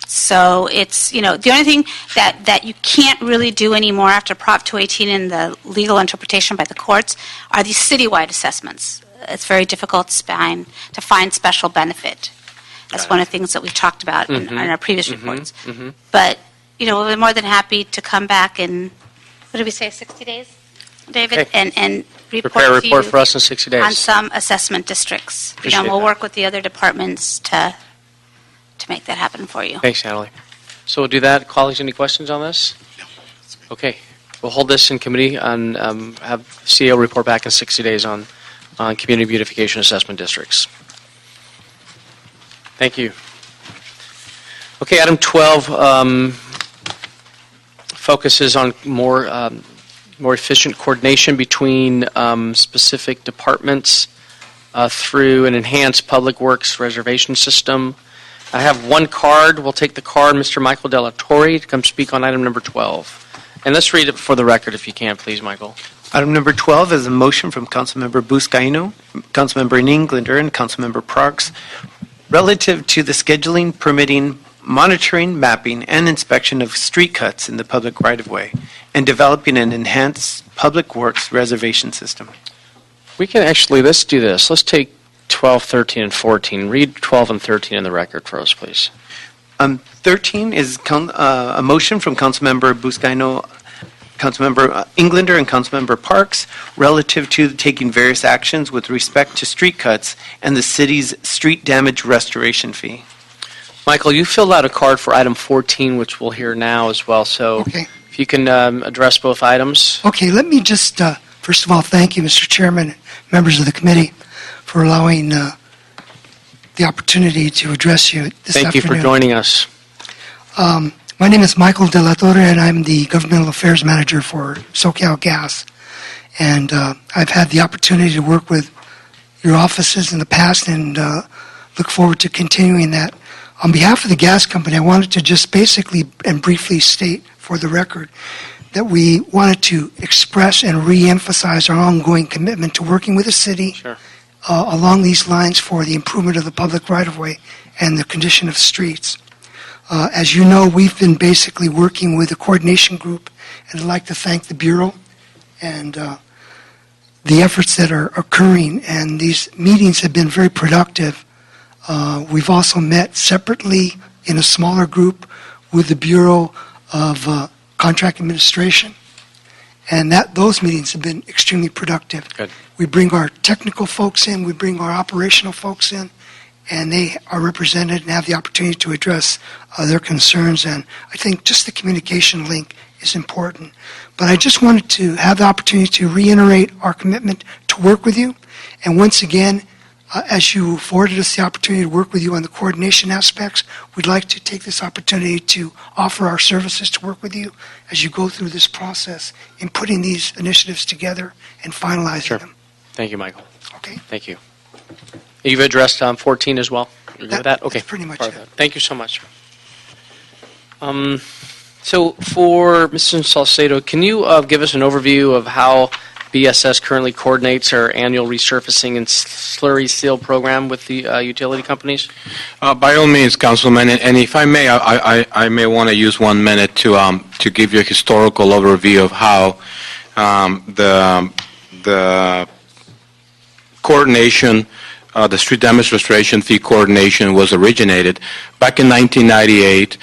So it's, the only thing that you can't really do anymore after Prop 218 and the legal interpretation by the courts are these citywide assessments. It's very difficult to find special benefit. That's one of the things that we talked about in our previous reports. But, we're more than happy to come back in, what did we say, 60 days, David? Okay. And Prepare a report to report you for us in 60 days. on some assessment districts. Appreciate We'll that. work with the other departments to make that happen for you. Thanks, Natalie. So we'll do that. Colleagues, any questions on this? Okay. We'll hold this in committee and have CEO report back in 60 days on community beautification assessment districts. Thank you. Okay, item 12 focuses on more efficient coordination between specific departments through an enhanced public works reservation system. I have one card. We'll take the card, Mr. Michael Della Torre, to come speak on item number 12. And let's read it for the record, if you can, please, Michael. Item number 12 is a motion from Councilmember Buscaino, Councilmember Englander, and Councilmember Parks relative to the scheduling, permitting, monitoring, mapping, and inspection of street cuts in the public right-of-way and developing an enhanced public works reservation system. We can actually, let's do this. Let's take 12, 13, and 14. Read 12 and 13 in the record for us, please. 13 is a motion from Councilmember Buscaino, Councilmember Englander, and Councilmember Parks relative to taking various actions with respect to street cuts and the city's street damage restoration fee. Michael, you filled out a card for item 14, which we'll hear now as well. So Okay. if you can address both items. Okay, let me just, first of all, thank you, Mr. Chairman, members of the committee, for allowing the opportunity to address you this Thank you afternoon. for joining us. My name is Michael Della Torre, and I'm the Governmental Affairs Manager for SoCal Gas. And I've had the opportunity to work with your offices in the past and look forward to continuing that. On behalf of the gas company, I wanted to just basically and briefly state for the record that we wanted to express and re-emphasize our ongoing commitment to working with the city Sure. along these lines for the improvement of the public right-of-way and the condition of streets. As you know, we've been basically working with a coordination group, and I'd like to thank the Bureau and the efforts that are occurring, and these meetings have been very productive. We've also met separately in a smaller group with the Bureau of Contract Administration, and those meetings have been extremely productive. Good. We bring our technical folks in, we bring our operational folks in, and they are represented and have the opportunity to address their concerns, and I think just the communication link is important. But I just wanted to have the opportunity to reiterate our commitment to work with you, and once again, as you afforded us the opportunity to work with you on the coordination aspects, we'd like to take this opportunity to offer our services to work with you as you go through this process in putting these initiatives together and finalizing Sure. them. Thank you, Michael. Okay? Thank you. You've addressed 14 as well? You agree with that? Okay. That's pretty much Part of it. that. Thank you so much. So for Mr. Salcedo, can you give us an overview of how BSS currently coordinates our annual resurfacing and slurry seal program with the utility companies? By all means, Councilman, and if I may, I may want to use 1 minute to give you a historical overview of how the coordination, the street damage restoration fee coordination was originated. Back in 1998,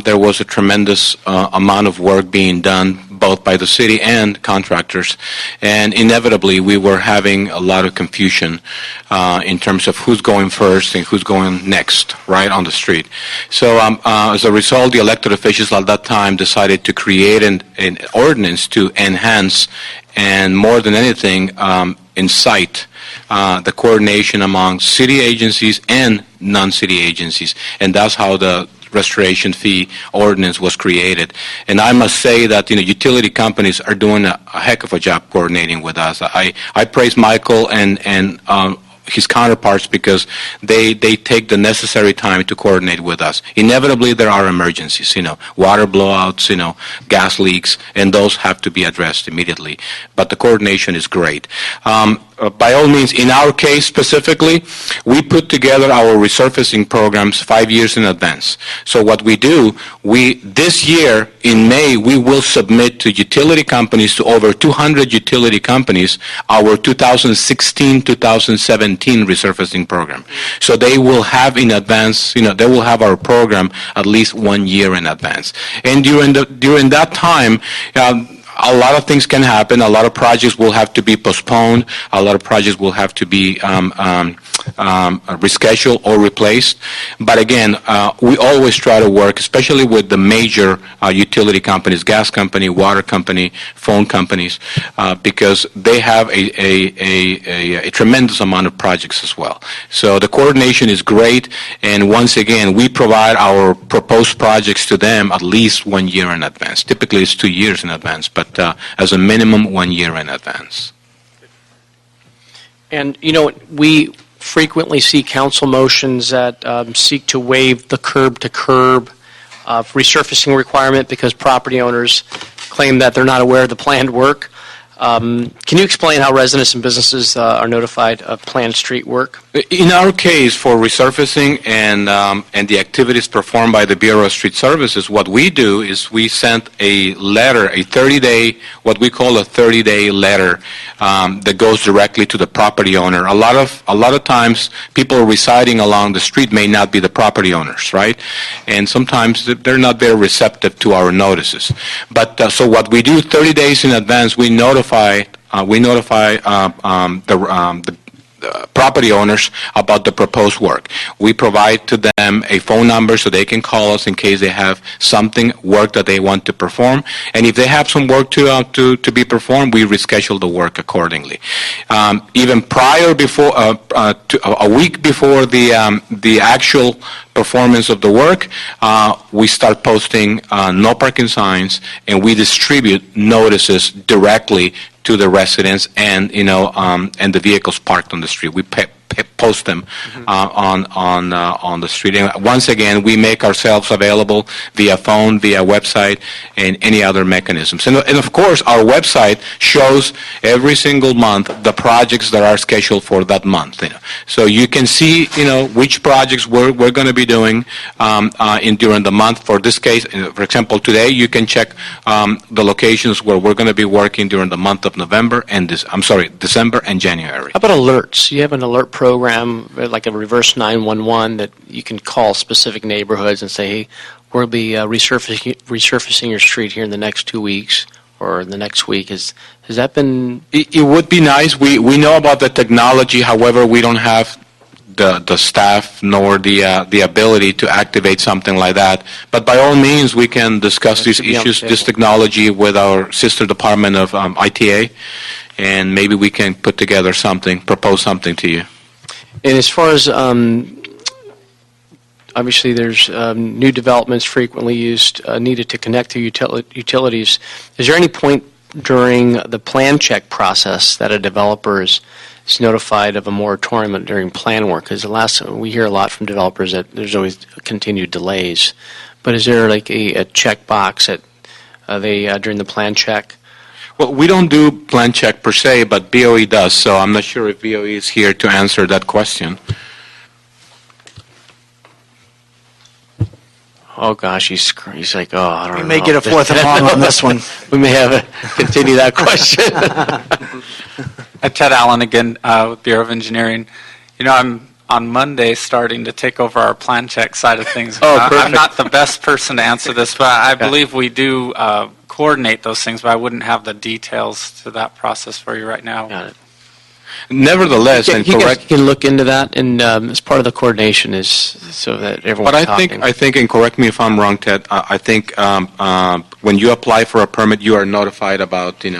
there was a tremendous amount of work being done both by the city and contractors, and inevitably we were having a lot of confusion in terms of who's going first and who's going next, right, on the street. So as a result, the elected officials at that time decided to create an ordinance to enhance and more than anything incite the coordination among city agencies and non-city agencies, and that's how the restoration fee ordinance was created. And I must say that utility companies are doing a heck of a job coordinating with us. I praise Michael and his counterparts because they take the necessary time to coordinate with us. Inevitably, there are emergencies, water blowouts, gas leaks, and those have to be addressed immediately. But the coordination is great. by all means, in our case specifically, we put together our resurfacing programs 5 years in advance. So what we do, this year in May, we will submit to utility companies, to over 200 utility companies, our 2016-2017 resurfacing program. So they will have in advance, they will have our program at least 1 year in advance. And during that time, a lot of things can happen. A lot of projects will have to be postponed. A lot of projects will have to be rescheduled or replaced. But again, we always try to work, especially with the major utility companies, gas company, water company, phone companies, because they have a tremendous amount of projects as well. So the coordination is great. And once again, we provide our proposed projects to them at least 1 year in advance. Typically, it's 2 years in advance, but as a minimum 1 year in advance. And, we frequently see council motions that seek to waive the curb-to-curb resurfacing requirement because property owners claim that they're not aware of the planned work. Can you explain how residents and businesses are notified of planned street work? In our case, for resurfacing and the activities performed by the Bureau of Street Services, what we do is we send a letter, a 30-day, what we call a 30-day letter that goes directly to the property owner. A lot of times, people residing along the street may not be the property owners, right? And sometimes they're not very receptive to our notices. But so what we do 30 days in advance, we notify the property owners about the proposed work. We provide to them a phone number so they can call us in case they have work that they want to perform. And if they have some work to be performed, we reschedule the work accordingly. Even a week before the actual performance of the work, we start posting no parking signs, and we distribute notices directly to the residents and the vehicles parked on the street. We post them on the street. And once again, we make ourselves available via phone, via website, and any other mechanisms. And of course, our website shows every single month the projects that are scheduled for that month. So you can see, which projects we're going to be doing during the month. For this case, for example, today you can check the locations where we're going to be working during the month of December and January. How about alerts? You have an alert program, like a reverse 911, that you can call specific neighborhoods and say, hey, we'll be resurfacing your street here in the next 2 weeks or the next week. Has that been... It would be nice. We know about the technology. However, we don't have the staff nor the ability to activate something like that. But by all means, we can discuss these issues, this technology, with our sister department of ITA, and maybe we can put together propose something to you. And as far as, obviously there's new developments frequently needed to connect to utilities. Is there any point during the plan check process that a developer is notified of a moratorium during plan work? Because we hear a lot from developers that there's always continued delays. But is there like a checkbox during the plan check? Well, we don't do plan check per se, but BOE does, so I'm not sure if BOE is here to answer that question. Oh gosh, he's like, I don't know. We may get a fourth and long on this one. We may have to continue that question. Ted Allen again with Bureau of Engineering. I'm on Monday starting to take over our plan check side of things. I'm not the best person to answer this, but I believe we do coordinate those things, but I wouldn't have the details to that process for you right now. Got it. Nevertheless, you can look into that, and as part of the coordination is so that everyone's talking. I think, and correct me if I'm wrong, Ted. I think when you apply for a permit, you are notified about the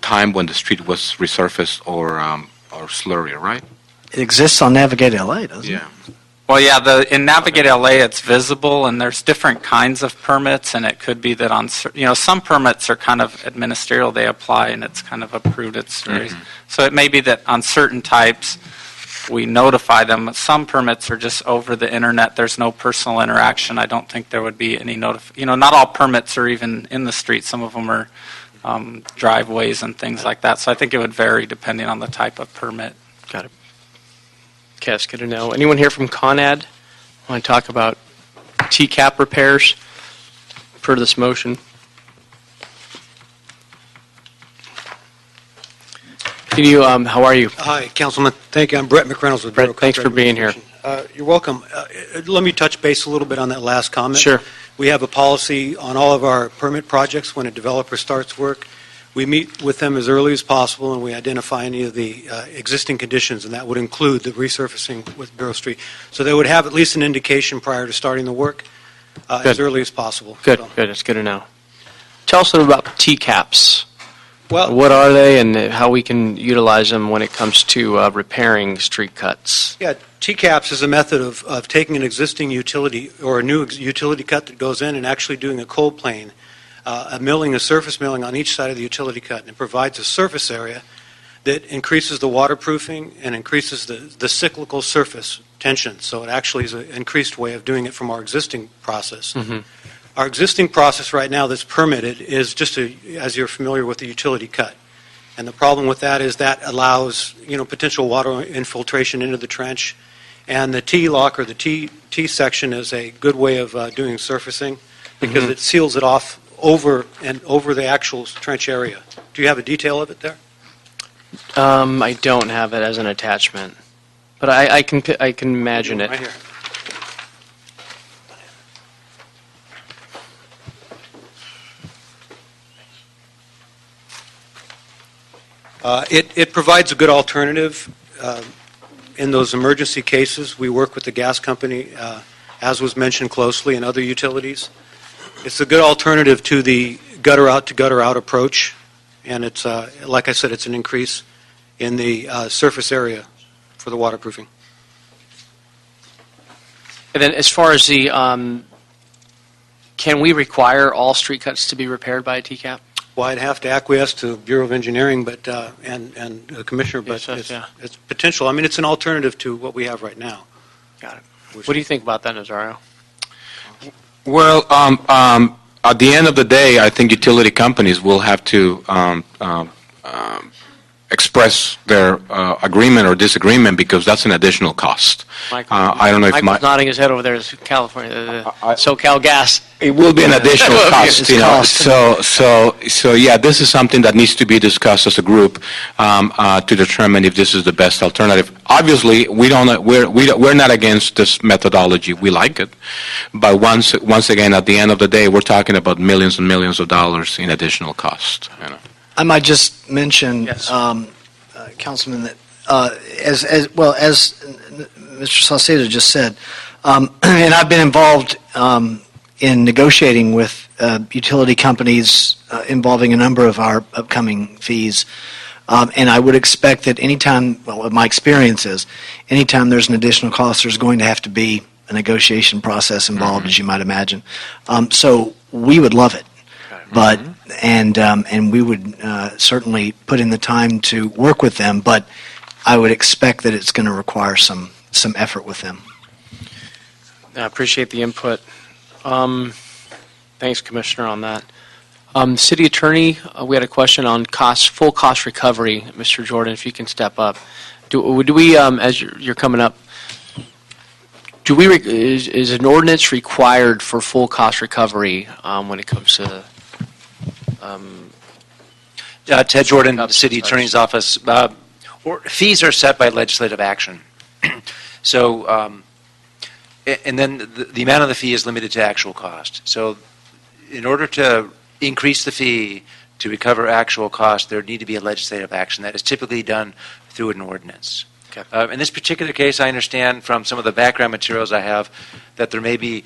time when the street was resurfaced or slurry, right? It exists on Navigate LA, doesn't it? Yeah. Well, yeah, in Navigate LA, it's visible, and there's different kinds of permits, and it could be that some permits are kind of administerial. They apply, and it's kind of approved. So it may be that on certain types, we notify them. Some permits are just over the internet. There's no personal interaction. I don't think there would be any not all permits are even in the street. Some of them are driveways and things like that. So I think it would vary depending on the type of permit. Got it. Okay, that's good to know. Anyone here from ConAd want to talk about TCAP repairs per this motion? Can you, how are you? Hi, Councilman. Thank you. I'm Brett McReynolds with Brett, Bureau of thanks for Contract being here. Administration. You're welcome. Let me touch base a little bit on that last comment. Sure. We have a policy on all of our permit projects when a developer starts work. We meet with them as early as possible, and we identify any of the existing conditions, and that would include the resurfacing with Bureau Street. So they would have at least an indication prior to starting the work as early as possible. Good, So, good. That's good to know. Tell us a little about TCAPs. Well, What are they and how we can utilize them when it comes to repairing street cuts? yeah, TCAPS is a method of taking an existing utility or a new utility cut that goes in and actually doing a cold plane, a surface milling on each side of the utility cut, and it provides a surface area that increases the waterproofing and increases the cyclical surface tension. So it actually is an increased way of doing it from our existing process. Our existing process right now that's permitted is just as you're familiar with the utility cut. And the problem with that is that allows, potential water infiltration into the trench. And the T-lock or the T section is a good way of doing surfacing because it seals it off over the actual trench area. Do you have a detail of it there? I don't have it as an attachment, but I can imagine it. Right here. It provides a good alternative in those emergency cases. We work with the gas company, as was mentioned closely, and other utilities. It's a good alternative to the gutter out to gutter out approach, and it's, like I said, it's an increase in the surface area for the waterproofing. And then as far as the, can we require all street cuts to be repaired by a TCAP? Well, I'd have to acquiesce to Bureau of Engineering, but and the Commissioner, but Yes, yeah. it's potential. I mean, it's an alternative to what we have right now. Got it. What do you think about that, Nazario? Well, at the end of the day, I think utility companies will have to express their agreement or disagreement because that's an additional cost. I don't know if Michael's nodding his head over there. Is California, SoCal Gas. It will be an additional cost, So yeah, this is something that needs to be discussed as a group to determine if this is the best alternative. Obviously, we're not against this methodology. We like it, but once again, at the end of the day, we're talking about millions and millions of dollars in additional cost. I might just mention, Yes. Councilman, that as Mr. Saucedo just said, and I've been involved in negotiating with utility companies involving a number of our upcoming fees, and I would expect that anytime, well, what my experience is, anytime there's an additional cost, there's going to have to be a negotiation process involved, as you might imagine. So we would love it. But and we would certainly put in the time to work with them, but I would expect that it's going to require some effort with them. I appreciate the input. Thanks, Commissioner, on that. City Attorney, we had a question on full cost recovery. Mr. Jordan, if you can step up. Do we, as you're coming up, is an ordinance required for full cost recovery when it comes to Ted Jordan, the City Attorney's Office. Fees are set by legislative action. So, and then the amount of the fee is limited to actual cost. So, in order to increase the fee to recover actual cost, there need to be a legislative action that is typically done through an ordinance. Okay. In this particular case, I understand from some of the background materials I have that there may be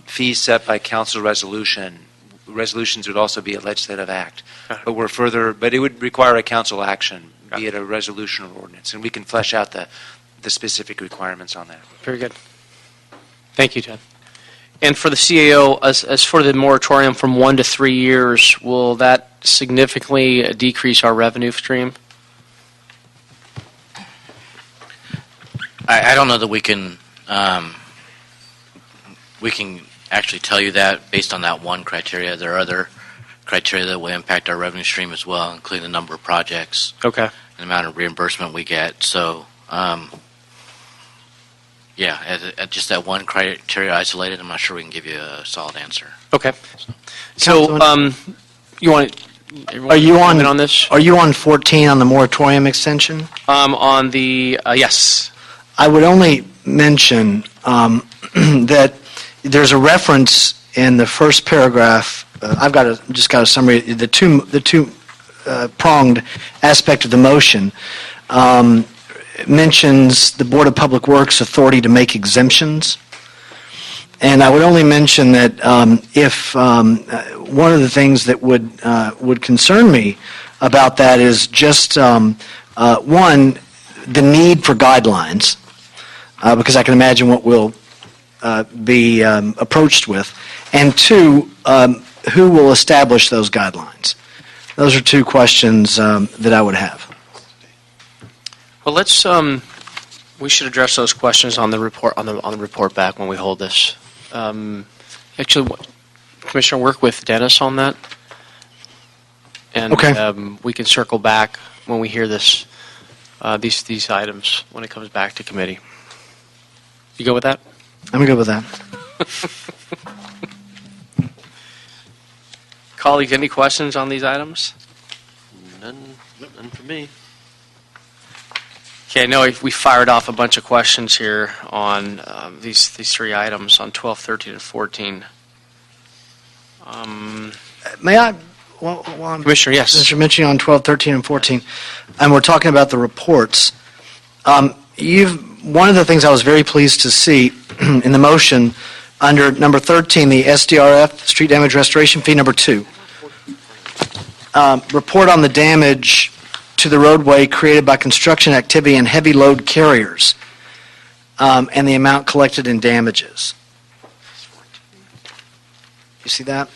fees set by council resolution. Resolutions would also be a legislative act, but it would require a council action, be it a resolution or ordinance, and we can flesh out the specific requirements on that. Very good. Thank you, Ted. And for the CAO, as for the moratorium from 1 to 3 years, will that significantly decrease our revenue stream? I don't know that we can actually tell you that based on that one criteria. There are other criteria that will impact our revenue stream as well, including the number of projects Okay. and the amount of reimbursement we get. So, just that one criteria isolated, I'm not sure we can give you a solid answer. Okay. So, you want? Are you on this? Are you on 14 on the moratorium extension? On the yes. I would only mention that there's a reference in the first paragraph. I've just got a summary. The two pronged aspect of the motion mentions the Board of Public Works authority to make exemptions. And I would only mention that if one of the things that would concern me about that is just one, the need for guidelines, because I can imagine what we'll be approached with, and two, who will establish those guidelines. Those are two questions that I would have. Well, let's. We should address those questions on the report on the report back when we hold this. Actually, Commissioner, work with Dennis on that, and Okay. We can circle back when we hear this. These items when it comes back to committee. You go with that? I'm good with that. Colleagues, any questions on these items? None for me. Okay, I know we fired off a bunch of questions here on these three items on 12, 13, and 14. May I? Commissioner, yes. Since you're mentioning on 12, 13, and 14, and we're talking about the reports, one of the things I was very pleased to see in the motion under number 13, the SDRF, street damage restoration fee, number 2, report on the damage to the roadway created by construction activity and heavy load carriers, and the amount collected in damages. You see that?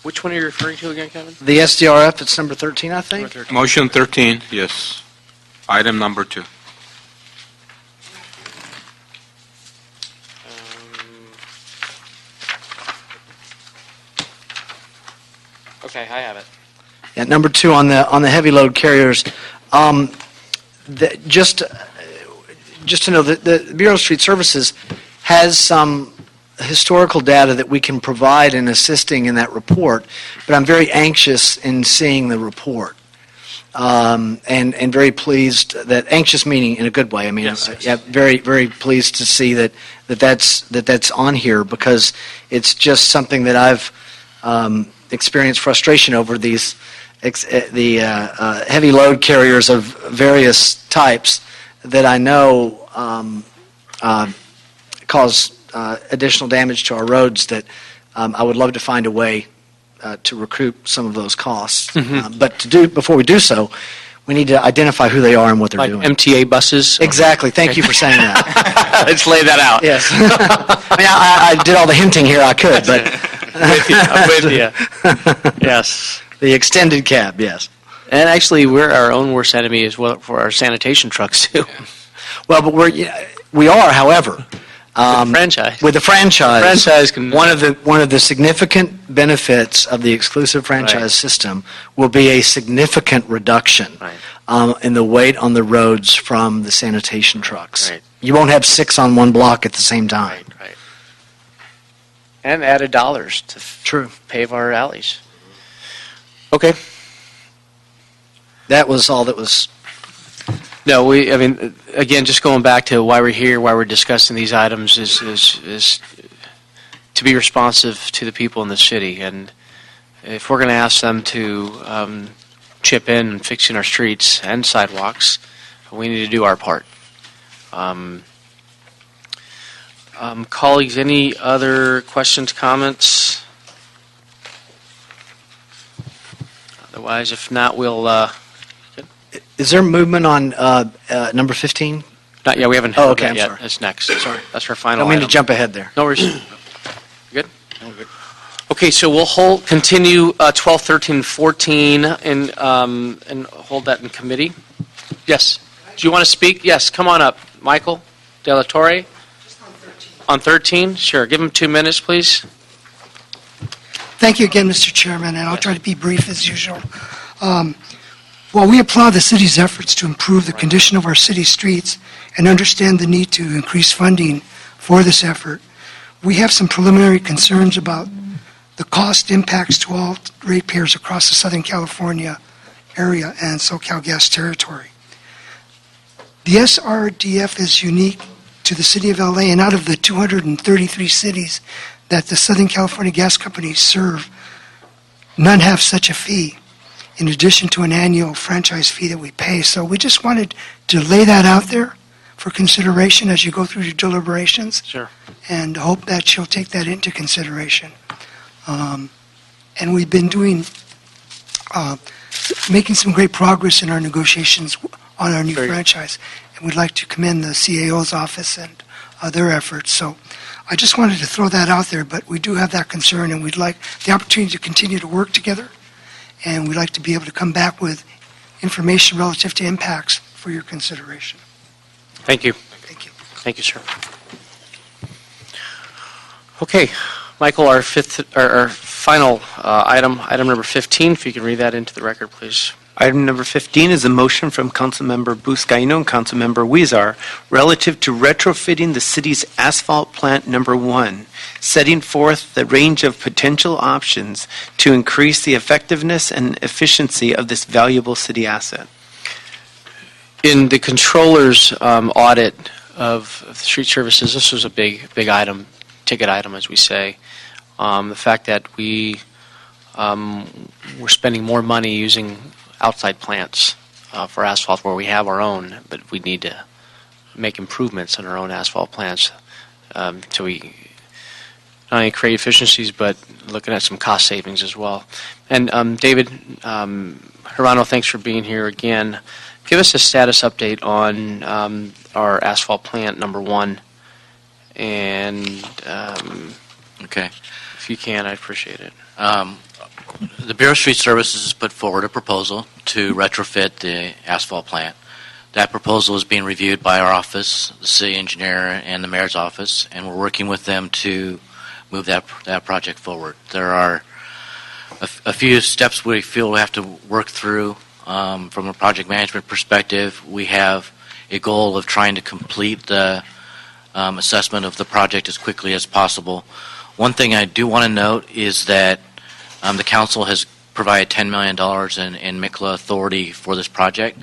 Which one are you referring to again, Kevin? The SDRF, it's number 13, I think. Motion 13, yes. Item number 2. Okay, I have it. Yeah, number 2 on the heavy load carriers. Just to know that the Bureau of Street Services has some historical data that we can provide in assisting in that report, but I'm very anxious in seeing the report. And very pleased that, anxious meaning in a good way. I mean, Yes. yeah, very, very pleased to see that's on here, because it's just something that I've experienced frustration over the heavy load carriers of various types that I know cause additional damage to our roads that I would love to find a way to recoup some of those costs. But before we do so, we need to identify who they are and what they're Like doing. MTA buses? Exactly. Thank you for saying that. Let's lay that out. Yes. I mean, I did all the hinting here I could, but I'm with you. Yes. the extended cab, yes. And actually, we're our own worst enemy as well for our sanitation trucks, too. Well, but we are, however, Franchise. with the franchise. Franchise can. One of the significant benefits of the exclusive franchise Right. system will be a significant reduction Right. in the weight on the roads from the sanitation trucks. Right. You won't have 6 on one block at the same time. Right. And added dollars to True. pave our alleys. Okay. That was all that was. No, I mean, again, just going back to why we're here, why we're discussing these items is to be responsive to the people in the city. And if we're going to ask them to chip in and fixing our streets and sidewalks, we need to do our part. Colleagues, any other questions, comments? Otherwise, if not, we'll... Is there movement on number 15? Not yet. We haven't Oh, heard okay, that I'm yet. sorry. That's next. Sorry. That's our I final don't mean to item. jump ahead there. No worries. Good? Okay, so we'll continue 12, 13, 14, and hold that in committee. Yes. Do you want to speak? Yes, come on up. Michael De La Torre? on 13? Sure. Give him 2 minutes, please. Thank you again, Mr. Chairman, and I'll try to be brief as usual. While we applaud the city's efforts to improve the condition of our city streets and understand the need to increase funding for this effort, we have some preliminary concerns about the cost impacts to all ratepayers across the Southern California area and SoCalGas territory. The SRDF is unique to the city of LA, and out of the 233 cities that the Southern California gas companies serve, none have such a fee, in addition to an annual franchise fee that we pay. So we just wanted to lay that out there for consideration as you go through your deliberations. Sure. And hope that you'll take that into consideration. And we've been making some great progress in our negotiations on our new franchise. And we'd like to commend the CAO's office and their efforts. So I just wanted to throw that out there, but we do have that concern, and we'd like the opportunity to continue to work together. And we'd like to be able to come back with information relative to impacts for your consideration. Thank you. Thank you. Thank you, sir. Okay, Michael, our final item number 15, if you can read that into the record, please. Item number 15 is a motion from Councilmember Buscaino and Councilmember Huizar relative to retrofitting the city's asphalt plant number 1, setting forth the range of potential options to increase the effectiveness and efficiency of this valuable city asset. In the controller's audit of street services, this was a big item, ticket item, as we say. The fact that we're spending more money using outside plants for asphalt where we have our own, but we need to make improvements in our own asphalt plants so we not only create efficiencies, but looking at some cost savings as well. And David Hirano, thanks for being here again. Give us a status update on our asphalt plant number 1, and Okay. if you can, I'd appreciate it. The Bureau of Street Services has put forward a proposal to retrofit the asphalt plant. That proposal is being reviewed by our office, the city engineer, and the mayor's office, and we're working with them to move that project forward. There are a few steps we feel we have to work through from a project management perspective. We have a goal of trying to complete the assessment of the project as quickly as possible. One thing I do want to note is that the council has provided $10 million in MICLA authority for this project.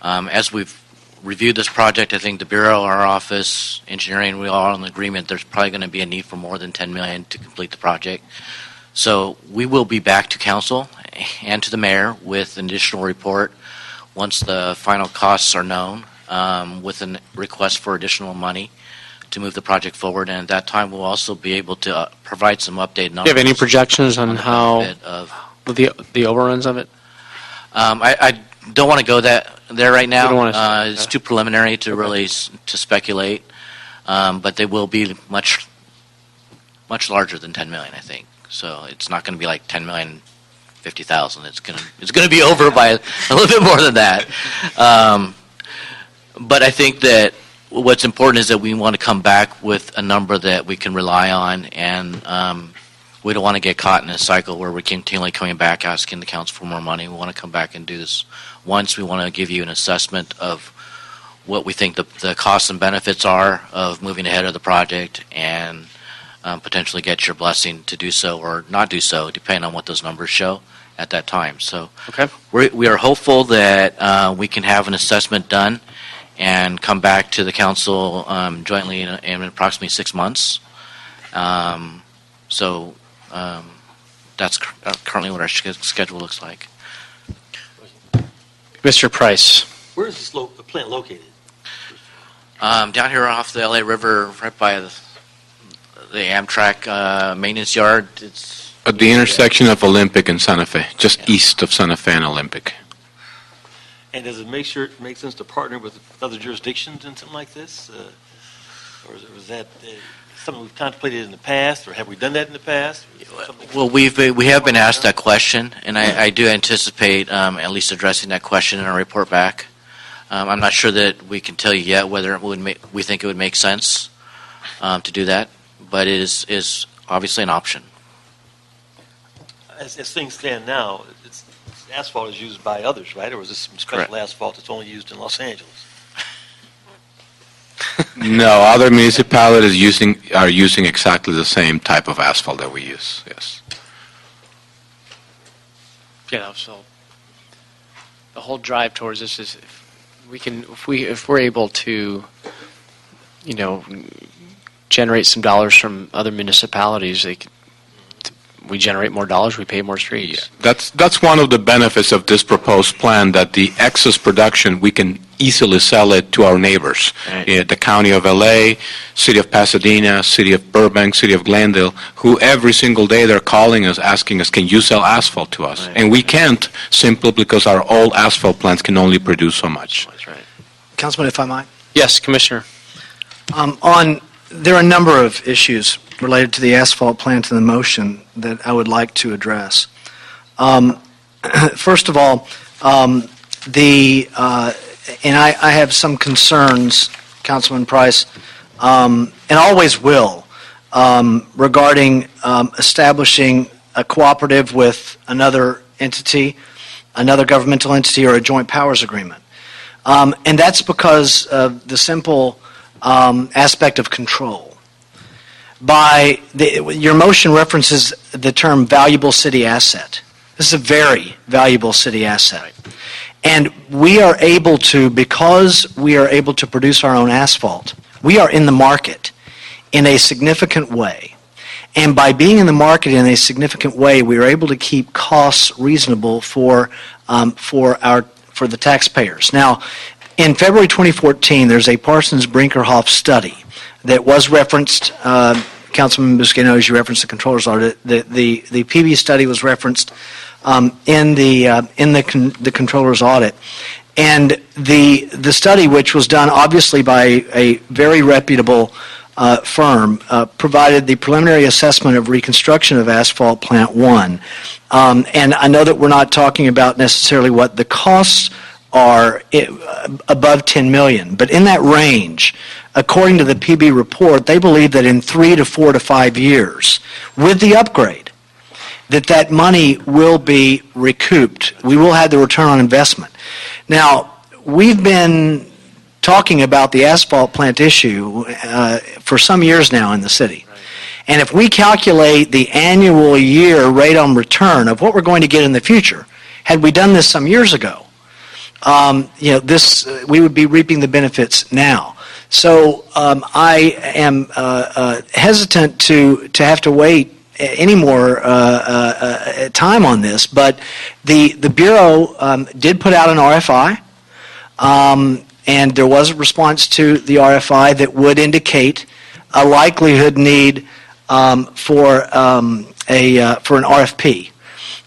As we've reviewed this project, I think the Bureau, our office, engineering, we all are in agreement there's probably going to be a need for more than $10 million to complete the project. So we will be back to council and to the mayor with an additional report once the final costs are known, with a request for additional money to move the project forward, and at that time we'll also be able to provide some updated numbers. Do you have any projections on how the overruns of it? I don't want to go there right now. You don't want to it's too preliminary to really to speculate, but they will be much larger than 10 million, I think. So it's not going to be like 10 million, 50,000. It's going to be over by a little bit more than that. But I think that what's important is that we want to come back with a number that we can rely on, and we don't want to get caught in a cycle where we're continually coming back asking the council for more money. We want to come back and do this once. We want to give you an assessment of what we think the costs and benefits are of moving ahead of the project, and potentially get your blessing to do so or not do so, depending on what those numbers show at that time. So okay. We are hopeful that we can have an assessment done and come back to the council jointly in approximately 6 months. So that's currently what our schedule looks like. Mr. Price. Where is this plant located? Down here off the LA River, right by the Amtrak maintenance yard. It's At the intersection of Olympic and Santa Fe, just east of Santa Fe and Olympic. And does it make sense to partner with other jurisdictions in something like this? Or was that something we've contemplated in the past, or have we done that in the past? Well, we have been asked that question, and I do anticipate at least addressing that question in our report back. I'm not sure that we can tell you yet whether we think it would make sense to do that, but it is obviously an option. As things stand now, asphalt is used by others, right? Or is this some special Correct. asphalt that's only used in Los Angeles? No, other municipalities are using exactly the same type of asphalt that we use, yes. Yeah, so the whole drive towards this is if we're able to, generate some dollars from other municipalities, we generate more dollars, we pay more streets. That's one of the benefits of this proposed plan, that the excess production, we can easily sell it to our neighbors. Right. The County of LA, City of Pasadena, City of Burbank, City of Glendale, who every single day they're calling us, asking us, can you sell asphalt to us? Right. And we can't, simply because our old asphalt plants can only produce so much. That's right. Councilman, if I might. Yes, Commissioner. There are a number of issues related to the asphalt plant and the motion that I would like to address. First of all, and I have some concerns, Councilman Price, and always will, regarding establishing a cooperative with another entity, another governmental entity, or a joint powers agreement. And that's because of the simple aspect of control. Your motion references the term valuable city asset. This is a very valuable city asset. And we are able to, because we are able to produce our own asphalt, we are in the market in a significant way. And by being in the market in a significant way, we are able to keep costs reasonable for the taxpayers. Now, in February 2014, there's a Parsons-Brinkerhoff study that was referenced. Councilman Buscaino, as you referenced the controller's audit, the PB study was referenced in the controller's audit, and the study, which was done obviously by a very reputable firm, provided the preliminary assessment of reconstruction of Asphalt Plant 1. And I know that we're not talking about necessarily what the costs are above $10 million, but in that range, according to the PB report, they believe that in 3 to 4 to 5 years, with the upgrade, that money will be recouped. We will have the return on investment. Now, we've been talking about the asphalt plant issue for some years now in the city. Right. And if we calculate the annual year rate on return of what we're going to get in the future, had we done this some years ago, we would be reaping the benefits now. So I am hesitant to have to wait any more time on this, but the Bureau did put out an RFI, and there was a response to the RFI that would indicate a likelihood need for an RFP.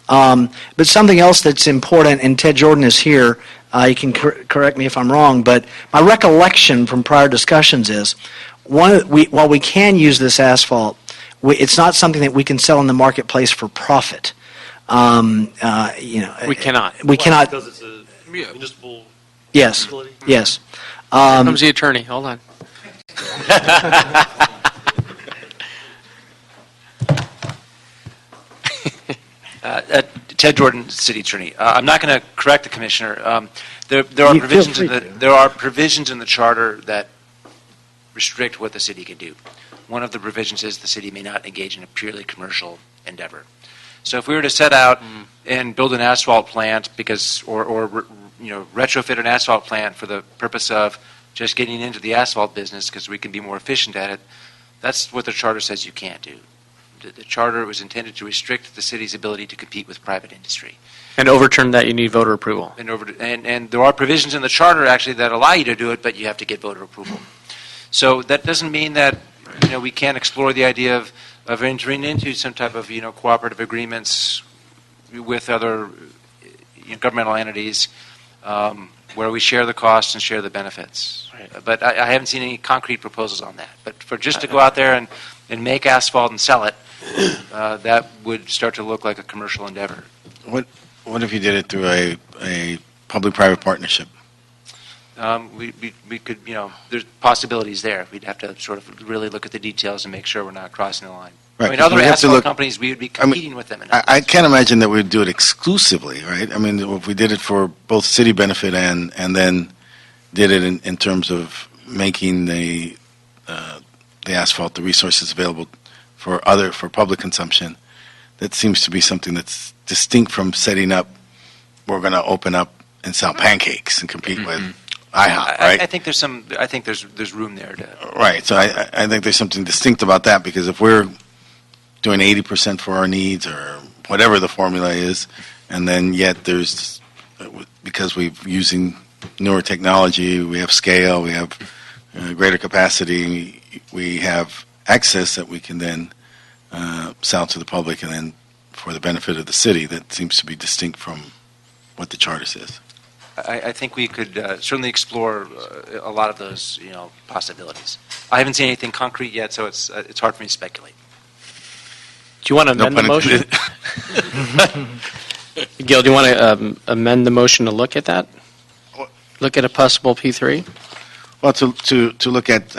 But something else that's important, and Ted Jordan is here, you can correct me if I'm wrong, but my recollection from prior discussions is, while we can use this asphalt, it's not something that we can sell in the marketplace for profit. We cannot. We cannot. Because it's a municipal Yes. facility? Yes. Here comes the attorney. Hold on. Ted Jordan, City Attorney. I'm not going to correct the Commissioner. There are provisions in the charter that restrict what the city can do. One of the provisions is the city may not engage in a purely commercial endeavor. So if we were to set out and build an asphalt plant or retrofit an asphalt plant for the purpose of just getting into the asphalt business because we can be more efficient at it, that's what the charter says you can't do. The charter was intended to restrict the city's ability to compete with private industry. And overturn that, you need voter approval. And there are provisions in the charter actually that allow you to do it, but you have to get voter approval. So that doesn't mean that we can't explore the idea of entering into some type of cooperative agreements with other governmental entities where we share the costs and share the benefits. Right. But I haven't seen any concrete proposals on that. But for just to go out there and make asphalt and sell it, that would start to look like a commercial endeavor. What if you did it through a public-private partnership? We could, there's possibilities there. We'd have to sort of really look at the details and make sure we're not crossing the line. Right, I mean, 'cause other we have to asphalt look- companies, we would be competing with them. I can't imagine that we'd do it exclusively, right? I mean, if we did it for both city benefit and then did it in terms of making the asphalt, the resources available for public consumption, that seems to be something that's distinct from setting up, we're going to open up and sell pancakes and compete with IHOP, right? I think there's room there to. Right, so I think there's something distinct about that, because if we're doing 80% for our needs, or whatever the formula is, and then yet there's, because we're using newer technology, we have scale, we have greater capacity, we have access that we can then sell to the public, and then for the benefit of the city, that seems to be distinct from what the charter says. I think we could certainly explore a lot of those, possibilities. I haven't seen anything concrete yet, so it's hard for me to speculate. Do you want to amend the motion? Gil, do you want to amend the motion to look at that? Look at a possible P3? Well, to look at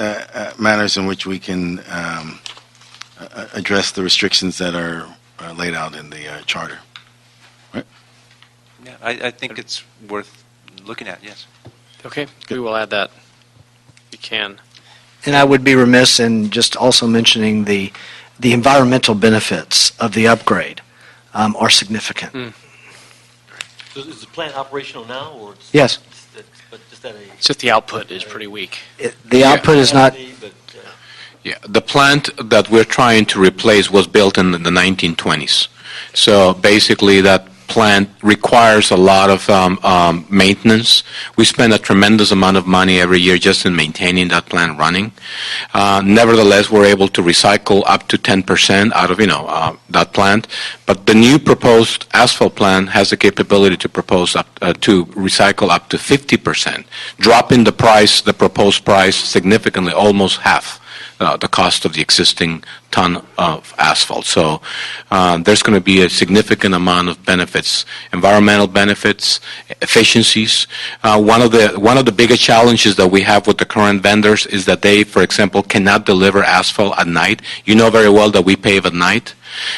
manners in which we can address the restrictions that are laid out in the charter. Right? Yeah, I think it's worth looking at, yes. Okay, we will add that. You can. And I would be remiss in just also mentioning the environmental benefits of the upgrade are significant. So is the plant operational now, or? Yes. But just that It's just the output is pretty weak. The output is not. Yeah, the plant that we're trying to replace was built in the 1920s. So basically, that plant requires a lot of maintenance. We spend a tremendous amount of money every year just in maintaining that plant running. Nevertheless, we're able to recycle up to 10% out of that plant. But the new proposed asphalt plant has the capability to to recycle up to 50%, dropping the proposed price significantly, almost half the cost of the existing ton of asphalt. So there's going to be a significant amount of benefits, environmental benefits, efficiencies. One of the biggest challenges that we have with the current vendors is that they, for example, cannot deliver asphalt at night. You know very well that we pave at night.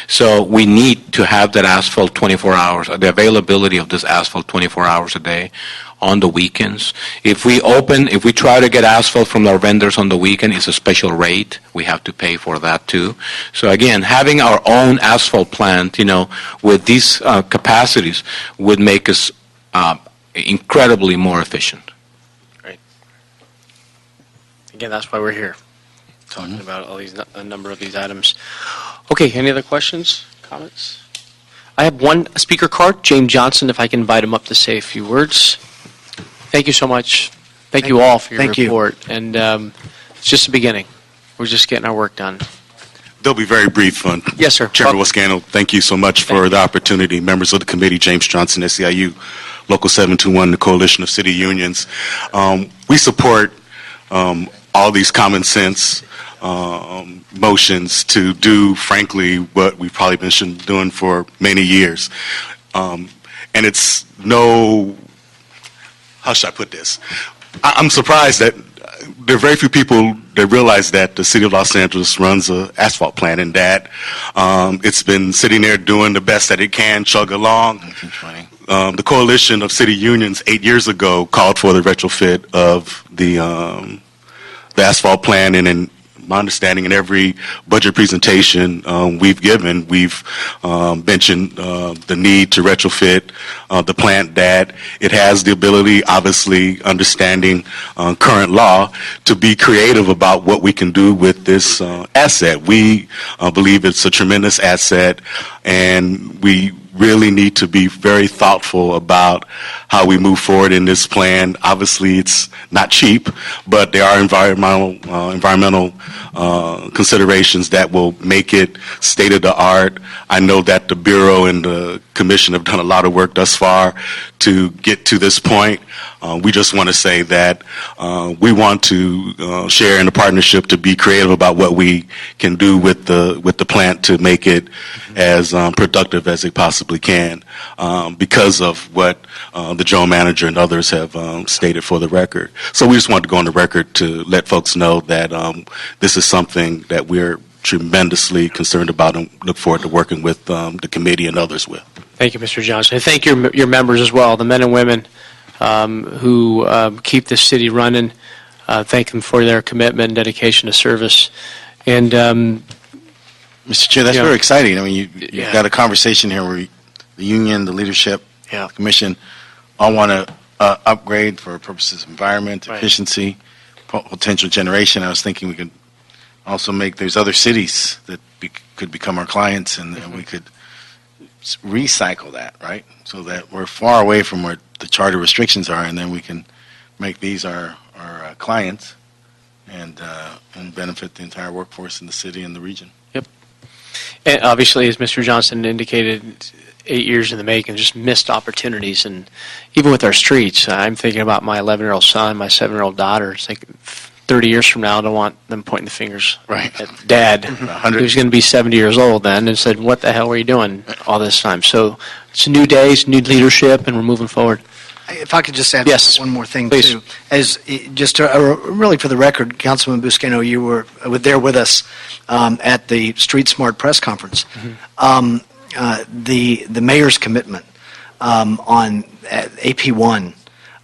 So we need to have that asphalt 24 hours, the availability of this asphalt 24 hours a day on the weekends. If we try to get asphalt from our vendors on the weekend, it's a special rate. We have to pay for that too. So again, having our own asphalt plant, with these capacities would make us incredibly more efficient. Right. Again, that's why we're here, talking about a number of these items. Okay, any other questions, comments? I have one speaker card, James Johnson, if I can invite him up to say a few words. Thank you so much. Thank you all for your report. And it's just the beginning. We're just getting our work done. They'll be very brief. Yes, sir. Chairman Wascano, thank you so much for the opportunity. Members of the committee, James Johnson, SEIU, Local 721, the Coalition of City Unions. We support all these common sense motions to do, frankly, what we've probably been doing for many years. And it's how should I put this? I'm surprised that there are very few people that realize that the city of Los Angeles runs an asphalt plant, and that it's been sitting there doing the best that it can, chug along. The Coalition of City Unions 8 years ago called for the retrofit of the asphalt plant, and in my understanding, in every budget presentation we've given, we've mentioned the need to retrofit the plant, that it has the ability, obviously understanding current law, to be creative about what we can do with this asset. We believe it's a tremendous asset, and we really need to be very thoughtful about how we move forward in this plan. Obviously, it's not cheap, but there are environmental considerations that will make it state of the art. I know that the Bureau and the Commission have done a lot of work thus far to get to this point. We just want to say that we want to share in the partnership to be creative about what we can do with the plant to make it as productive as they possibly can because of what the general manager and others have stated for the record. So we just wanted to go on the record to let folks know that this is something that we're tremendously concerned about and look forward to working with the committee and others with. Thank you, Mr. Johnson. And thank your members as well, the men and women who keep this city running. Thank them for their commitment and dedication to service. And Mr. Chair, that's very exciting. I mean, you've Yeah. got a conversation here where the union, the leadership, Yeah. the commission all want to upgrade for purposes of environment, Right. efficiency, potential generation. I was thinking we could also make, there's other cities that could become our clients, and we could recycle that, right? So that we're far away from where the charter restrictions are, and then we can make these our clients and benefit the entire workforce in the city and the region. And obviously, as Mr. Johnson indicated, 8 years in the making, just missed opportunities. And even with our streets, I'm thinking about my 11-year-old son, my 7-year-old daughter. It's like 30 years from now, I don't want them pointing the fingers at Dad, who's going to be 70 years old then, and said, what the hell were you doing all this time? So it's new days, new leadership, and we're moving forward. If I could just add Yes, one more thing, please. too. Really for the record, Councilman Buscaino, you were there with us at the Street Smart press conference. The mayor's commitment on AP1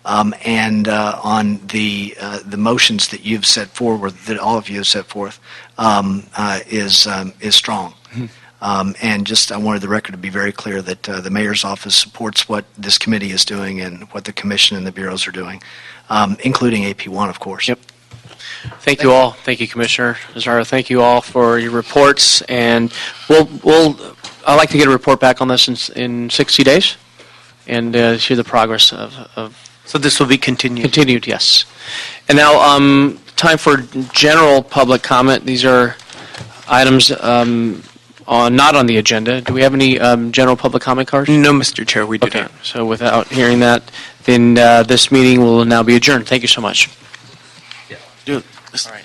and on the motions that you've set forward, that all of you have set forth, is strong. And just I wanted the record to be very clear that the mayor's office supports what this committee is doing and what the commission and the bureaus are doing, including AP1, of course. Yep. Thank you all. Thank you, Commissioner Nazaro. Thank you all for your reports. And I'd like to get a report back on this in 60 days and see the progress of. So this will be continued? Continued, yes. And now time for general public comment. These are items not on the agenda. Do we have any general public comment cards? No, Mr. Chair, we do Okay. not. So without hearing that, then this meeting will now be adjourned. Thank you so much. Dude, All right.